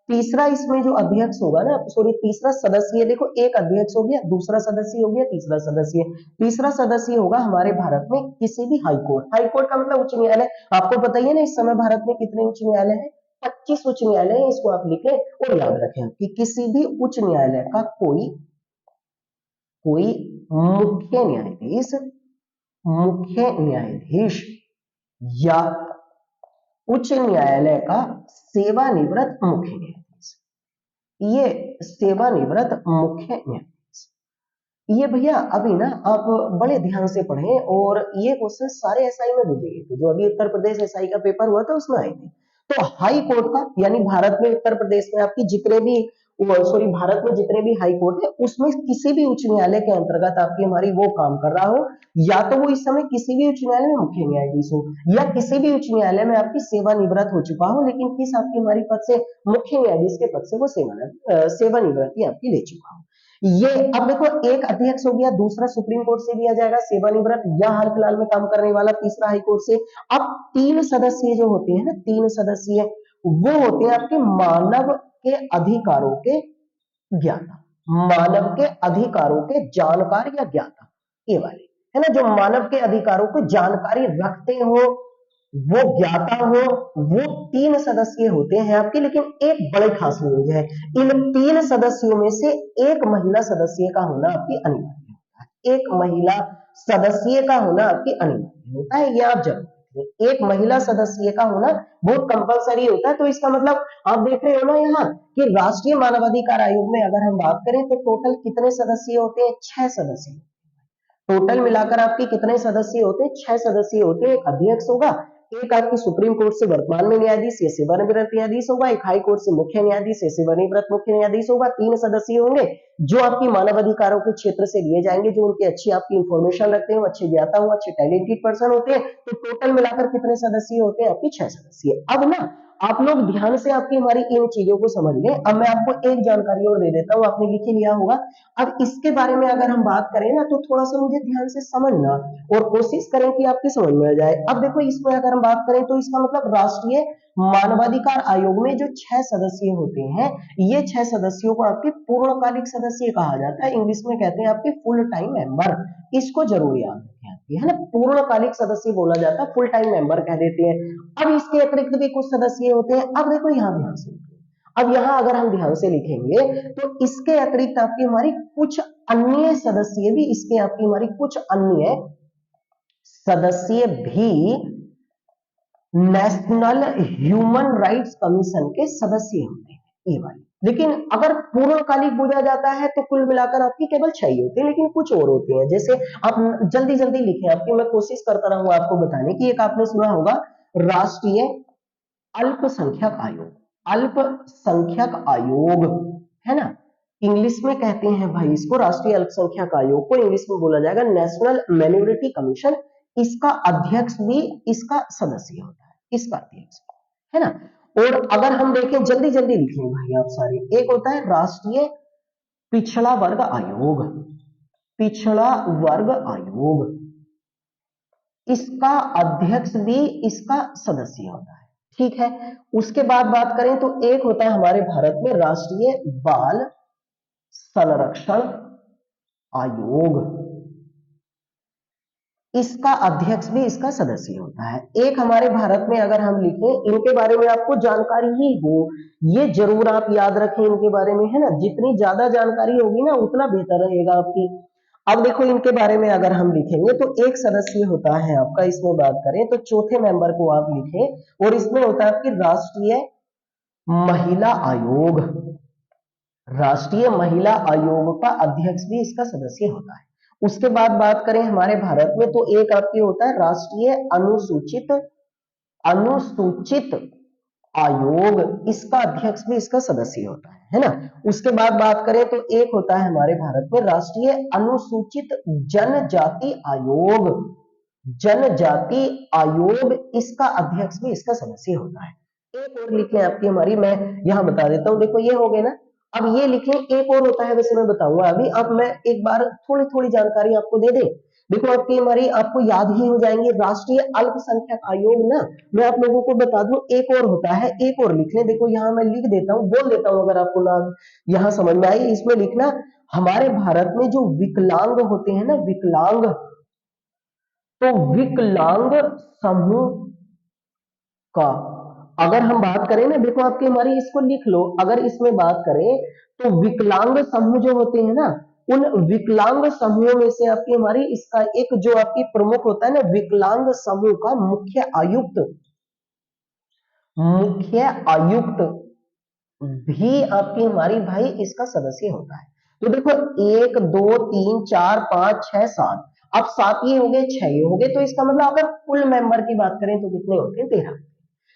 तीसरा इसमें जो अध्यक्ष होगा ना, सॉरी तीसरा सदस्य, देखो एक अध्यक्ष हो गया, दूसरा सदस्य हो गया, तीसरा सदस्य, तीसरा सदस्य होगा हमारे भारत में किसी भी हाई कोर्ट, हाई कोर्ट का मतलब उच्च न्यायालय। आपको पता ही है ना इस समय भारत में कितने उच्च न्यायालय हैं, 25 उच्च न्यायालय है, इसको आप लिखें और याद रखें कि किसी भी उच्च न्यायालय का कोई मुख्य न्यायाधीश, मुख्य न्यायाधीश या उच्च न्यायालय का सेवानिवृत्त मुख्य न्यायाधीश, ये सेवानिवृत्त मुख्य न्यायाधीश, ये भैया अभी ना आप बड़े ध्यान से पढ़ें, और ये क्वेश्चन सारे एसआई में पूछे गए थे, जो अभी उत्तर प्रदेश एसआई का पेपर हुआ था उसमें आए थे। तो हाई कोर्ट का, यानी भारत में उत्तर प्रदेश में आपकी जितने भी, सॉरी भारत में जितने भी हाई कोर्ट है उसमें किसी भी उच्च न्यायालय के अंतर्गत आपकी हमारी वो काम कर रहा हो, या तो वो इस समय किसी भी उच्च न्यायालय में मुख्य न्यायाधीश हो, या किसी भी उच्च न्यायालय में आपकी सेवानिवृत्त हो चुका हो, लेकिन किस आपकी हमारी पद से, मुख्य न्यायाधीश के पद से वो सेवानिवृत्ति आपकी ले चुका हो। ये अब देखो एक अध्यक्ष हो गया, दूसरा सुप्रीम कोर्ट से दिया जाएगा सेवानिवृत्त या हाल फिलहाल में काम करने वाला, तीसरा हाई कोर्ट से। अब 3 सदस्य जो होते हैं ना, 3 सदस्य वो होते हैं आपके मानव के अधिकारों के ज्ञाता, मानव के अधिकारों के जानकार या ज्ञाता, ये वाले है ना, जो मानव के अधिकारों को जानकारी रखते हो, वो ज्ञाता हो, वो 3 सदस्य होते हैं आपके। लेकिन एक बड़े खास न्यूज है, इन 3 सदस्यों में से एक महिला सदस्य का होना आपकी अनिवार्य होता है, एक महिला सदस्य का होना आपकी अनिवार्य होता है, ये आप जरूर, एक महिला सदस्य का होना बहुत कंपलसरी होता है। तो इसका मतलब आप देख रहे हो ना यहाँ कि राष्ट्रीय मानवाधिकार आयोग में अगर हम बात करें तो टोटल कितने सदस्य होते हैं, 6 सदस्य, टोटल मिलाकर आपके कितने सदस्य होते हैं, 6 सदस्य होते हैं। एक अध्यक्ष होगा, एक आपकी सुप्रीम कोर्ट से वर्तमान में न्यायाधीश या सेवानिवृत्त न्यायाधीश होगा, एक हाई कोर्ट से मुख्य न्यायाधीश या सेवानिवृत्त मुख्य न्यायाधीश होगा, 3 सदस्य होंगे जो आपकी मानवाधिकारों के क्षेत्र से लिए जाएंगे, जो उनकी अच्छी आपकी इंफॉर्मेशन रखते हैं, अच्छे ज्ञाता हो, अच्छे टैलेंटेड पर्सन होते हैं। तो टोटल मिलाकर कितने सदस्य होते हैं आपके, 6 सदस्य। अब ना आप लोग ध्यान से आपकी हमारी इन चीजों को समझ लें। अब मैं आपको एक जानकारी और दे देता हूं, आपने लिख लिया होगा। अब इसके बारे में अगर हम बात करें ना तो थोड़ा सा मुझे ध्यान से समझना और कोशिश करें कि आपकी समझ में आ जाए। अब देखो इसमें अगर हम बात करें तो इसका मतलब राष्ट्रीय मानवाधिकार आयोग में जो 6 सदस्य होते हैं, ये 6 सदस्यों को आपके पूर्णकालिक सदस्य कहा जाता है, इंग्लिश में कहते हैं आपके फुल टाइम मेंबर। इसको जरूर याद रखें, है ना, पूर्णकालिक सदस्य बोला जाता है, फुल टाइम मेंबर कह देते हैं। अब इसके अतिरिक्त भी कुछ सदस्य होते हैं। अब देखो यहाँ ध्यान से, अब यहां अगर हम ध्यान से लिखेंगे तो इसके अतिरिक्त आपकी हमारी कुछ अन्य सदस्य भी, इसके आपकी हमारी कुछ अन्य सदस्य भी नेशनल ह्यूमन राइट्स कमीशन के सदस्य होते हैं, ये वाले। लेकिन अगर पूर्णकालिक बोला जाता है तो कुल मिलाकर आपकी केवल 6 ही होते हैं, लेकिन कुछ और होते हैं। जैसे आप जल्दी जल्दी लिखें, आपकी मैं कोशिश करता रहूंगा आपको बताने की। एक आपने सुना होगा राष्ट्रीय अल्पसंख्यक आयोग, अल्पसंख्यक आयोग, है ना, इंग्लिश में कहते हैं भाई इसको राष्ट्रीय अल्पसंख्यक आयोग को इंग्लिश में बोला जाएगा नेशनल माइनॉरिटी कमीशन। इसका अध्यक्ष भी इसका सदस्य होता है, इसका अध्यक्ष, है ना। और अगर हम देखें, जल्दी जल्दी लिखें भाई आप सारे, एक होता है राष्ट्रीय पिछड़ा वर्ग आयोग, पिछड़ा वर्ग आयोग, इसका अध्यक्ष भी इसका सदस्य होता है, ठीक है। उसके बाद बात करें तो एक होता है हमारे भारत में राष्ट्रीय बाल संरक्षण आयोग, इसका अध्यक्ष भी इसका सदस्य होता है। एक हमारे भारत में अगर हम लिखें, इनके बारे में आपको जानकारी ही हो, ये जरूर आप याद रखें इनके बारे में, है ना, जितनी ज्यादा जानकारी होगी ना उतना बेहतर रहेगा आपकी। अब देखो इनके बारे में अगर हम लिखेंगे तो एक सदस्य होता है आपका, इसमें बात करें तो चौथे मेंबर को आप लिखें, और इसमें होता है आपकी राष्ट्रीय महिला आयोग, राष्ट्रीय महिला आयोग का अध्यक्ष भी इसका सदस्य होता है। उसके बाद बात करें हमारे भारत में तो एक आपकी होता है राष्ट्रीय अनुसूचित अनुसूचित आयोग, इसका अध्यक्ष भी इसका सदस्य होता है ना। उसके बाद बात करें तो एक होता है हमारे भारत में राष्ट्रीय अनुसूचित जनजाति आयोग, जनजाति आयोग, इसका अध्यक्ष भी इसका सदस्य होता है। एक और लिख लें आपकी हमारी, मैं यहां बता देता हूं, देखो ये हो गए ना। अब ये लिख लें, एक और होता है वैसे मैं बताऊंगा अभी, अब मैं एक बार थोड़ी थोड़ी जानकारी आपको दे दे। देखो आपकी हमारी आपको याद ही हो जाएंगे राष्ट्रीय अल्पसंख्यक आयोग ना। मैं आप लोगों को बता दूं एक और होता है, एक और लिख लें। देखो यहाँ मैं लिख देता हूँ, बोल देता हूँ, अगर आपको ना यहाँ समझ में आई इसमें लिखना। हमारे भारत में जो विकलांग होते हैं ना, विकलांग, तो विकलांग समूह का अगर हम बात करें ना, देखो आपकी हमारी इसको लिख लो, अगर इसमें बात करें तो विकलांग समूह जो होते हैं ना, उन विकलांग समूहों में से आपकी हमारी इसका एक जो आपकी प्रमुख होता है ना, विकलांग समूह का मुख्य आयुक्त, मुख्य आयुक्त भी आपकी हमारी भाई इसका सदस्य होता है। तो देखो 1 2 3 4 5 6 7, अब 7 ये हो गए, 6 ये हो गए, तो इसका मतलब अगर कुल मेंबर की बात करें तो कितने होते हैं? 13।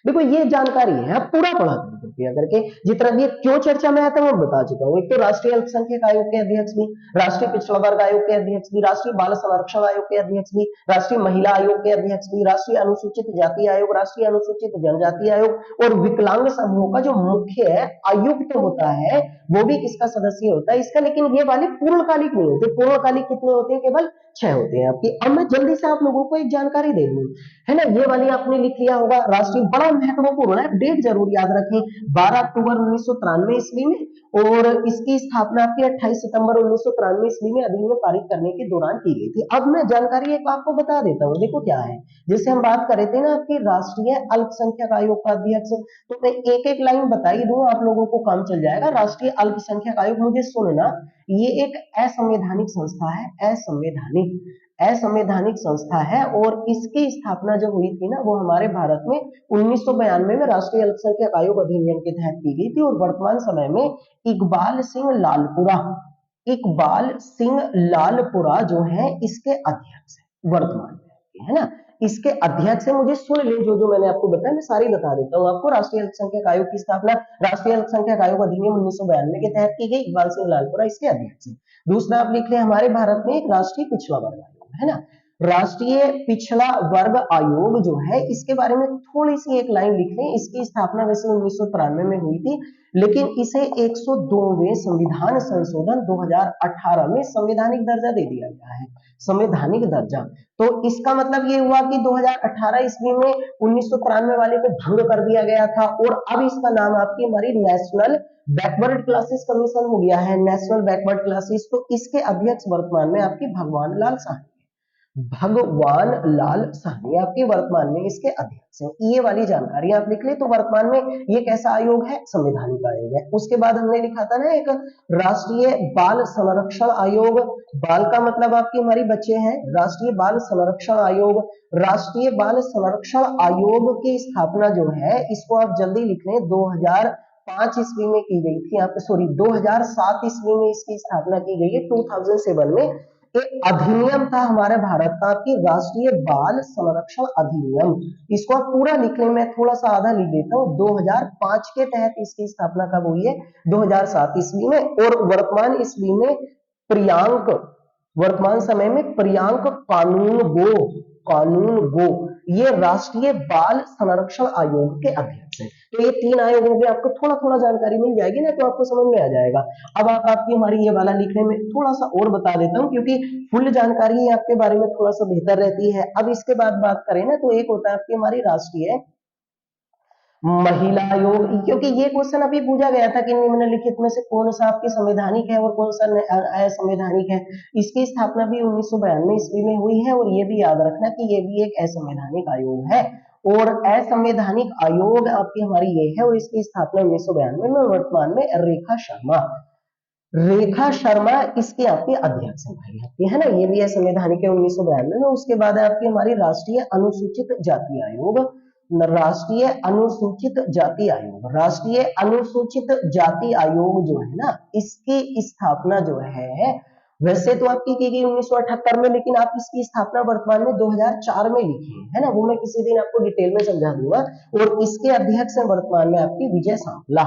देखो ये जानकारी है, आप पूरा पढ़ा करें कृपया करके, जितना भी क्यों चर्चा में आता है मैं बता चुका हूँ। एक तो राष्ट्रीय अल्पसंख्यक आयोग के अध्यक्ष भी, राष्ट्रीय पिछड़ा वर्ग आयोग के अध्यक्ष भी, राष्ट्रीय बाल संरक्षण आयोग के अध्यक्ष भी, राष्ट्रीय महिला आयोग के अध्यक्ष भी, राष्ट्रीय अनुसूचित जाति आयोग, राष्ट्रीय अनुसूचित जनजाति आयोग, और विकलांग समूह का जो मुख्य आयुक्त होता है वो भी किसका सदस्य होता है? इसका। लेकिन ये वाले पूर्णकालिक नहीं होते, पूर्णकालिक कितने होते हैं? केवल 6 होते हैं आपकी। अब मैं जल्दी से आप लोगों को एक जानकारी दे दूं, है ना, ये वाली आपने लिख लिया होगा राष्ट्रीय, बड़ा महत्वपूर्ण है, डेट जरूर याद रखें, 12 अक्टूबर 1993 ईस्वी में, और इसकी स्थापना आपकी 28 सितंबर 1993 ईस्वी में अधिनियम पारित करने के दौरान की गई थी। अब मैं जानकारी एक आपको बता देता हूँ, देखो क्या है। जैसे हम बात कर रहे थे ना आपकी राष्ट्रीय अल्पसंख्यक आयोग का अध्यक्ष, तो मैं एक एक लाइन बता ही दूं, आप लोगों को काम चल जाएगा। राष्ट्रीय अल्पसंख्यक आयोग, मुझे सुनना, ये एक असंवैधानिक संस्था है, असंवैधानिक असंवैधानिक संस्था है, और इसकी स्थापना जो हुई थी ना वो हमारे भारत में 1992 में राष्ट्रीय अल्पसंख्यक आयोग अधिनियम के तहत की गई थी, और वर्तमान समय में इकबाल सिंह लालपुरा, इकबाल सिंह लालपुरा जो है इसके अध्यक्ष है वर्तमान में, है ना, इसके अध्यक्ष है। मुझे सुन ले, जो जो मैंने आपको बताया मैं सारी बता देता हूँ आपको। राष्ट्रीय अल्पसंख्यक आयोग की स्थापना राष्ट्रीय अल्पसंख्यक आयोग अधिनियम 1992 के तहत की गई, इकबाल सिंह लालपुरा इसके अध्यक्ष है। दूसरा आप लिख लें, हमारे भारत में एक राष्ट्रीय पिछड़ा वर्ग आयोग है ना, राष्ट्रीय पिछड़ा वर्ग आयोग जो है इसके बारे में थोड़ी सी एक लाइन लिख लें। इसकी स्थापना वैसे 1993 में हुई थी, लेकिन इसे 102वें संविधान संशोधन 2018 में संवैधानिक दर्जा दे दिया गया है, संवैधानिक दर्जा। तो इसका मतलब ये हुआ कि 2018 ईस्वी में 1993 वाले को भंग कर दिया गया था, और अब इसका नाम आपकी हमारी नेशनल बैकवर्ड क्लासेस कमीशन हो गया है, नेशनल बैकवर्ड क्लासेस। तो इसके अध्यक्ष वर्तमान में आपके भगवान लाल साहनी, भगवान लाल साहनी आपके वर्तमान में इसके अध्यक्ष हैं। ये वाली जानकारी आप लिख ले। तो वर्तमान में ये कैसा आयोग है? संवैधानिक आयोग है। उसके बाद हमने लिखा था ना एक राष्ट्रीय बाल संरक्षण आयोग, बाल का मतलब आपकी हमारी बच्चे हैं, राष्ट्रीय बाल संरक्षण आयोग। राष्ट्रीय बाल संरक्षण आयोग की स्थापना जो है इसको आप जल्दी लिख लें, 2005 ईस्वी में की गई थी, आप सॉरी 2007 ईस्वी में इसकी स्थापना की गई है। 2007 में एक अधिनियम था हमारे भारत का कि राष्ट्रीय बाल संरक्षण अधिनियम, इसको आप पूरा लिख लें, मैं थोड़ा सा आधा लिख देता हूँ। 2005 के तहत इसकी स्थापना कब हुई है? 2007 ईस्वी में। और वर्तमान ईस्वी में प्रियांक, वर्तमान समय में प्रियांक कानून गो ये राष्ट्रीय बाल संरक्षण आयोग के अध्यक्ष हैं। तो ये 3 आयोग हो गए, आपको थोड़ा थोड़ा जानकारी मिल जाएगी ना, तो आपको समझ में आ जाएगा। अब आप आपकी हमारी ये वाला लिखने में थोड़ा सा और बता देता हूँ, क्योंकि फुल जानकारी आपके बारे में थोड़ा सा बेहतर रहती है। अब इसके बाद बात करें ना, तो एक होता है आपकी हमारी राष्ट्रीय महिला आयोग, क्योंकि ये क्वेश्चन अभी पूछा गया था कि निम्नलिखित में से कौन सा आपकी संवैधानिक है और कौन सा असंवैधानिक है। इसकी स्थापना भी 1992 ईस्वी में हुई है, और ये भी याद रखना कि ये भी एक असंवैधानिक आयोग है। और असंवैधानिक आयोग आपकी हमारी ये है, और इसकी स्थापना 1992 में। वर्तमान में रेखा शर्मा इसके आपके अध्यक्ष है भाई आपके, है ना, ये भी असंवैधानिक है 1992 में। उसके बाद है आपकी हमारी राष्ट्रीय अनुसूचित जाति आयोग, राष्ट्रीय अनुसूचित जाति आयोग, राष्ट्रीय अनुसूचित जाति आयोग जो है ना, इसकी स्थापना जो है वैसे तो आपकी की गई 1978 में, लेकिन आप इसकी स्थापना वर्तमान में 2004 में लिखी है ना, वो मैं किसी दिन आपको डिटेल में समझा दूंगा। और इसके अध्यक्ष है वर्तमान में आपकी विजय सांपला,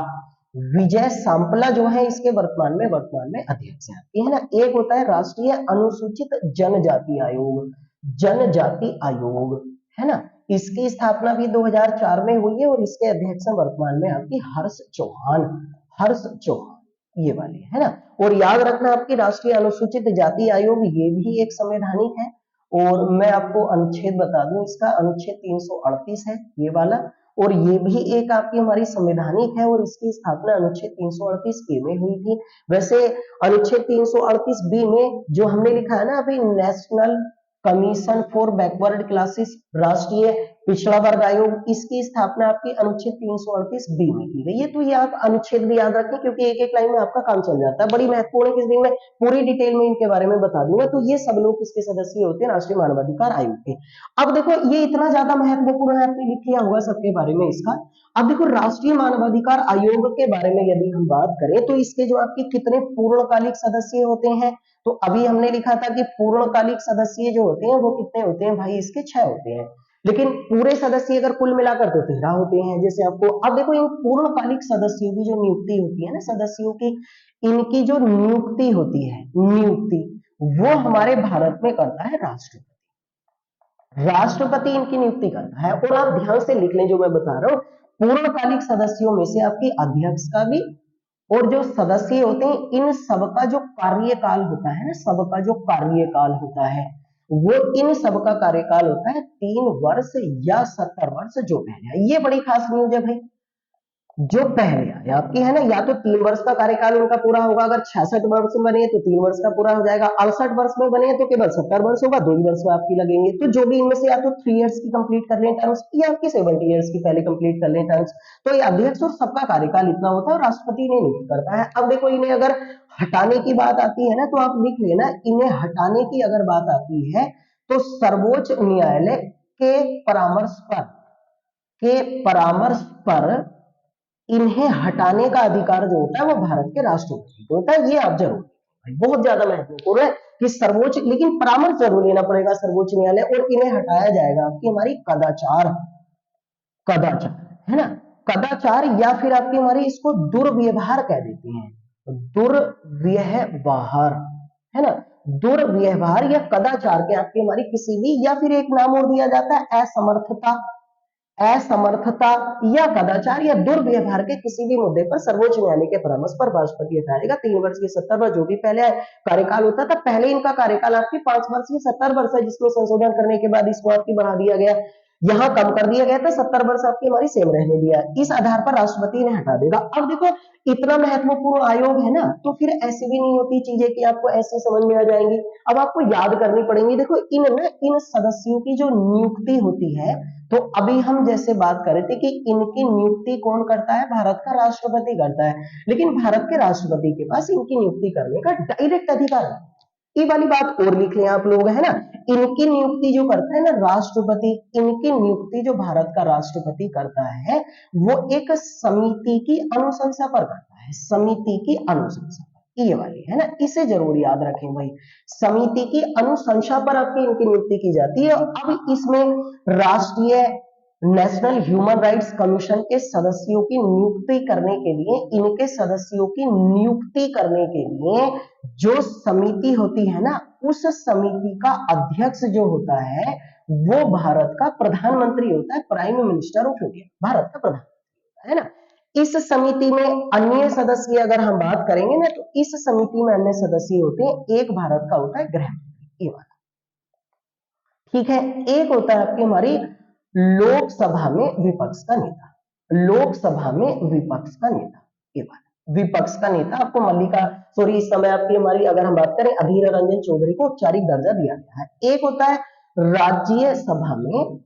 विजय सांपला जो है इसके वर्तमान में अध्यक्ष है आपकी, है ना। एक होता है राष्ट्रीय अनुसूचित जनजाति आयोग, जनजाति आयोग, है ना, इसकी स्थापना भी 2004 में हुई है और इसके अध्यक्ष वर्तमान में आपकी हर्ष चौहान, हर्ष चौहान ये वाली, है ना। और याद रखना आपकी राष्ट्रीय अनुसूचित जाति आयोग ये भी एक संवैधानिक है, और मैं आपको अनुच्छेद बता दूं इसका, अनुच्छेद 338 है ये वाला, और ये भी एक आपकी हमारी संवैधानिक है, और इसकी स्थापना अनुच्छेद 338 ए में हुई थी। वैसे अनुच्छेद 338 बी में जो हमने लिखा है ना अभी, national commission for backward classes, राष्ट्रीय पिछड़ा वर्ग आयोग, इसकी स्थापना आपकी अनुच्छेद 338 बी में की गई है। तो ये आप अनुच्छेद भी याद रखें, क्योंकि एक एक लाइन में आपका काम चल जाता है, बड़ी महत्वपूर्ण है, किस दिन में पूरी डिटेल में इनके बारे में बता दूंगा। तो ये सब लोग किसके सदस्य होते हैं, राष्ट्रीय मानवाधिकार आयोग के। अब देखो ये इतना ज्यादा महत्वपूर्ण है, आपने लिख लिया होगा सबके बारे में इसका। अब देखो राष्ट्रीय मानवाधिकार आयोग के बारे में यदि हम बात करें तो इसके जो आपके कितने पूर्णकालिक सदस्य होते हैं, तो अभी हमने लिखा था कि पूर्णकालिक सदस्य जो होते हैं वो कितने होते हैं भाई, इसके 6 होते हैं, लेकिन पूरे सदस्य अगर कुल मिलाकर तो 13 होते हैं। जैसे आपको अब देखो इन पूर्णकालिक सदस्यों की जो नियुक्ति होती है ना, सदस्यों की इनकी जो नियुक्ति होती है, नियुक्ति वो हमारे भारत में करता है राष्ट्रपति, राष्ट्रपति इनकी नियुक्ति करता है। और आप ध्यान से लिख लें जो मैं बता रहा हूं, पूर्णकालिक सदस्यों में से आपकी अध्यक्ष का भी और जो सदस्य होते हैं इन सबका जो कार्यकाल होता है ना, सबका जो कार्यकाल होता है वो इन सबका कार्यकाल होता है 3 वर्ष या 70 वर्ष जो पहले है। ये बड़ी खास न्यूज है भाई, जो पहले आए आपकी, है ना, या तो 3 वर्ष का कार्यकाल उनका पूरा होगा, अगर 66 वर्ष में बने तो 3 वर्ष का पूरा हो जाएगा, 68 वर्ष में बने तो केवल 70 वर्ष होगा, 2 ही वर्ष में आपकी लगेंगे। तो जो भी इनमें से या तो 3 इयर्स की कंप्लीट कर लें टर्म्स, या आपकी 70 इयर्स की पहले कंप्लीट कर लें टर्म्स। तो ये अध्यक्ष और सबका कार्यकाल इतना होता है और राष्ट्रपति ने नियुक्त करता है। अब देखो इन्हें अगर हटाने की बात आती है ना, तो आप लिख लेना, इन्हें हटाने की अगर बात आती है तो सर्वोच्च न्यायालय के परामर्श पर इन्हें हटाने का अधिकार जो होता है वो भारत के राष्ट्रपति को होता है। ये आप जरूर बहुत ज्यादा महत्वपूर्ण है कि सर्वोच्च, लेकिन परामर्श जरूर लेना पड़ेगा सर्वोच्च न्यायालय, और इन्हें हटाया जाएगा आपकी हमारी कदाचार, कदाचार, है ना, कदाचार, या फिर आपकी हमारी इसको दुर्व्यवहार कह देते हैं, दुर्व्यवहार, है ना, दुर्व्यवहार या कदाचार के आपकी हमारी किसी भी, या फिर एक नाम और दिया जाता है असमर्थता, असमर्थता या कदाचार या दुर्व्यवहार के किसी भी मुद्दे पर सर्वोच्च न्यायालय के परामर्श पर राष्ट्रपति हटाएगा। 3 वर्ष की 70 वर्ष जो भी पहले कार्यकाल होता था, पहले इनका कार्यकाल आपकी 5 वर्ष की 70 वर्ष है, जिसमें संशोधन करने के बाद इसको आपकी बढ़ा दिया गया, यहाँ कम कर दिया गया था, 70 वर्ष आपकी हमारी सेम रहने दिया, इस आधार पर राष्ट्रपति ने हटा देगा। अब देखो इतना महत्वपूर्ण आयोग है ना, तो फिर ऐसी भी नहीं होती चीजें कि आपको ऐसे समझ में आ जाएंगी, अब आपको याद करनी पड़ेंगी। देखो इन सदस्यों की जो नियुक्ति होती है, तो अभी हम जैसे बात कर रहे थे कि इनकी नियुक्ति कौन करता है, भारत का राष्ट्रपति करता है, लेकिन भारत के राष्ट्रपति के पास इनकी नियुक्ति करने का डायरेक्ट अधिकार है। ये वाली बात और लिख लें आप लोग, है ना, इनकी नियुक्ति जो करता है ना राष्ट्रपति, इनकी नियुक्ति जो भारत का राष्ट्रपति करता है वो एक समिति की अनुशंसा पर करता है, समिति की अनुशंसा, ये वाली, है ना, इसे जरूर याद रखें भाई, समिति की अनुशंसा पर आपकी इनकी नियुक्ति की जाती है। अब इसमें राष्ट्रीय नेशनल ह्यूमन राइट्स कमीशन के सदस्यों की नियुक्ति करने के लिए, इनके सदस्यों की नियुक्ति करने के लिए जो समिति होती है ना, उस समिति का अध्यक्ष जो होता है वो भारत का प्रधानमंत्री होता है, prime minister of India, Bharat का प्रधानमंत्री, है ना। इस समिति में अन्य सदस्य अगर हम बात करेंगे ना, तो इस समिति में अन्य सदस्य होते हैं, एक भारत का होता है गृह मंत्री, ये वाला, ठीक है। एक होता है आपकी हमारी लोकसभा में विपक्ष का नेता, लोकसभा में विपक्ष का नेता, ये बात, विपक्ष का नेता आपको मल्लिका, सॉरी इस समय आपकी हमारी अगर हम बात करें अधीर रंजन चौधरी को औपचारिक दर्जा दिया गया है। एक होता है राज्यसभा में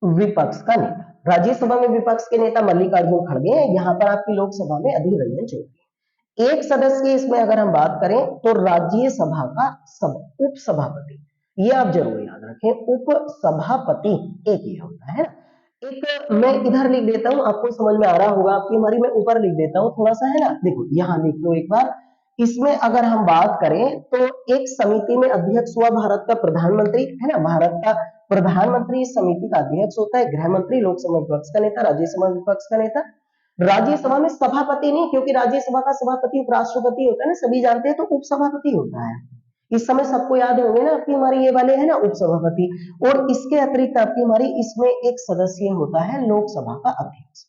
विपक्ष का नेता, राज्यसभा में विपक्ष के नेता मल्लिकार्जुन खड़गे हैं, यहाँ पर आपकी लोकसभा में अधीर रंजन चौधरी। एक सदस्य इसमें अगर हम बात करें तो राज्यसभा का उपसभापति, ये आप जरूर याद रखें, उपसभापति एक ये होता है। एक मैं इधर लिख देता हूँ, आपको समझ में आ रहा होगा आपकी हमारी, मैं ऊपर लिख देता हूँ थोड़ा सा, है ना, देखो यहाँ लिख लो एक बार। इसमें अगर हम बात करें तो एक समिति में अध्यक्ष हुआ भारत का प्रधानमंत्री, है ना, भारत का प्रधानमंत्री इस समिति का अध्यक्ष होता है। गृह मंत्री लोकसभा विपक्ष का नेता, राज्यसभा विपक्ष का नेता। राज्यसभा में सभापति नहीं, क्योंकि राज्यसभा का सभापति उपराष्ट्रपति होता है ना, सभी जानते हैं, तो उपसभापति होता है। इस समय सबको याद होंगे ना आपकी हमारी ये वाले, है ना, उपसभापति। और इसके अतिरिक्त आपकी हमारी इसमें एक सदस्य होता है लोकसभा का अध्यक्ष।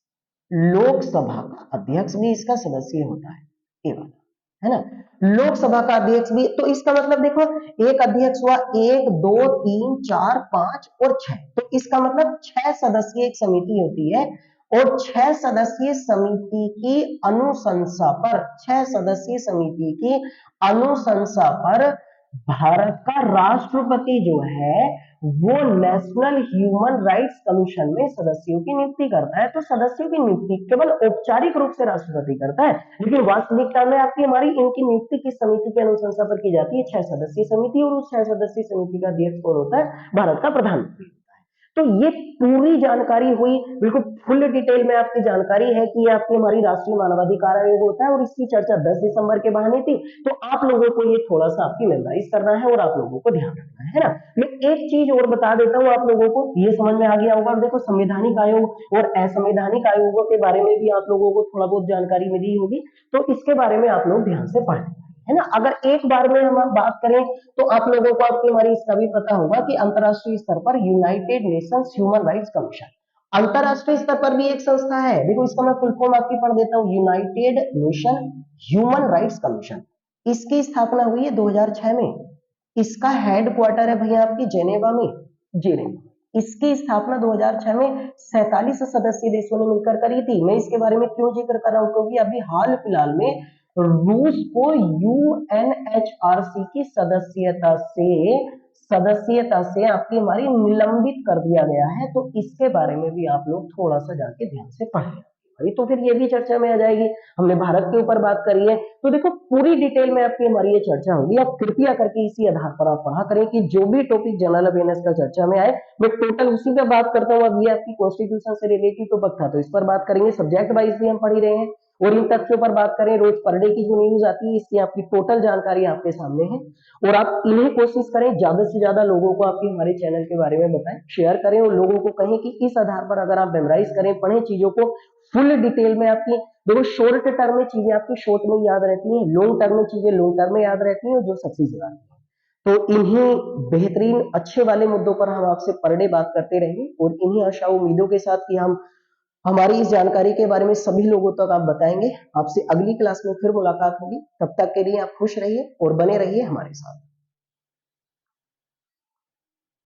लोकसभा का अध्यक्ष भी इसका सदस्य होता है, ये वाला, है ना, लोकसभा का अध्यक्ष भी। तो इसका मतलब देखो, एक अध्यक्ष हुआ, एक दो तीन चार पांच और छह, तो इसका मतलब छह सदस्यीय एक समिति होती है। और छह सदस्यीय समिति की अनुशंसा पर, छह सदस्यीय समिति की अनुशंसा पर भारत का राष्ट्रपति जो है वो नेशनल ह्यूमन राइट्स कमीशन में सदस्यों की नियुक्ति करता है। तो सदस्यों की नियुक्ति केवल औपचारिक रूप से राष्ट्रपति करता है, लेकिन वास्तविकता में आपकी हमारी इनकी नियुक्ति किस समिति की अनुशंसा पर की जाती है? छह सदस्यीय समिति। और उस छह सदस्यीय समिति का अध्यक्ष कौन होता है? भारत का प्रधानमंत्री। तो ये पूरी जानकारी हुई, बिल्कुल फुल डिटेल में आपकी जानकारी है कि ये आपकी हमारी राष्ट्रीय मानवाधिकार आयोग होता है और इसकी चर्चा 10 दिसंबर के बहाने थी। तो आप लोगों को ये थोड़ा सा आपकी मेमोराइज करना है और आप लोगों को ध्यान रखना है ना। मैं एक चीज और बता देता हूँ आप लोगों को, ये समझ में आ गया होगा। और देखो, संवैधानिक आयोग और असंवैधानिक आयोगों के बारे में भी आप लोगों को थोड़ा बहुत जानकारी मिली होगी, तो इसके बारे में आप लोग ध्यान से पढ़ें, है ना। अगर एक बार में हम बात करें तो आप लोगों को आपकी हमारी इसका भी पता होगा कि अंतरराष्ट्रीय स्तर पर United Nations human rights commission, अंतरराष्ट्रीय स्तर पर भी एक संस्था है। देखो, इसका मैं फुल फॉर्म आपकी पढ़ देता हूँ, United nation human rights commission. इसकी स्थापना हुई है 2006 में। इसका हेडक्वार्टर है भैया आपकी जेनेवा में, जेनेवा। इसकी स्थापना 2006 में 47 सदस्यीय देशों ने मिलकर करी थी। मैं इसके बारे में क्यों जिक्र कर रहा हूँ? क्योंकि अभी हाल फिलहाल में रूस को यूएनएचआरसी की सदस्यता से आपकी हमारी निलंबित कर दिया गया है। तो इसके बारे में भी आप लोग थोड़ा सा जाके ध्यान से पढ़ें, तो फिर ये भी चर्चा में आ जाएगी। हमने भारत के ऊपर बात करी है, तो देखो पूरी डिटेल में आपकी हमारी ये चर्चा होगी। आप कृपया करके इसी आधार पर आप पढ़ा करें कि जो भी टॉपिक जनरल अवेयरनेस का चर्चा में आए, मैं टोटल उसी पे बात करता हूँ। अब ये आपकी कॉन्स्टिट्यूशन से रिलेटेड टॉपिक था, तो इस पर बात करेंगे। सब्जेक्ट वाइज भी हम पढ़ ही रहे हैं और इन तथ्यों पर बात करें। रोज पर डे की जो न्यूज आती है, इसकी आपकी टोटल जानकारी आपके सामने है। और आप इन्हें कोशिश करें ज्यादा से ज्यादा लोगों को आपके हमारे चैनल के बारे में बताएं, शेयर करें और लोगों को कहें कि इस आधार पर अगर आप मेमोराइज करें, पढ़ें चीजों को फुल डिटेल में। आपकी देखो, शॉर्ट टर्म में चीजें आपकी शॉर्ट में याद रहती हैं, लॉन्ग टर्म में चीजें लॉन्ग टर्म में याद रहती हैं, और जो सक्सेस हो जाती है। तो इन्हीं बेहतरीन अच्छे वाले मुद्दों पर हम आपसे पर डे बात करते रहेंगे और इन्हीं आशा उम्मीदों के साथ कि हम हमारी इस जानकारी के बारे में सभी लोगों तक आप बताएंगे। आपसे अगली क्लास में फिर मुलाकात होगी। तब तक के लिए आप खुश रहिए और बने रहिए हमारे साथ।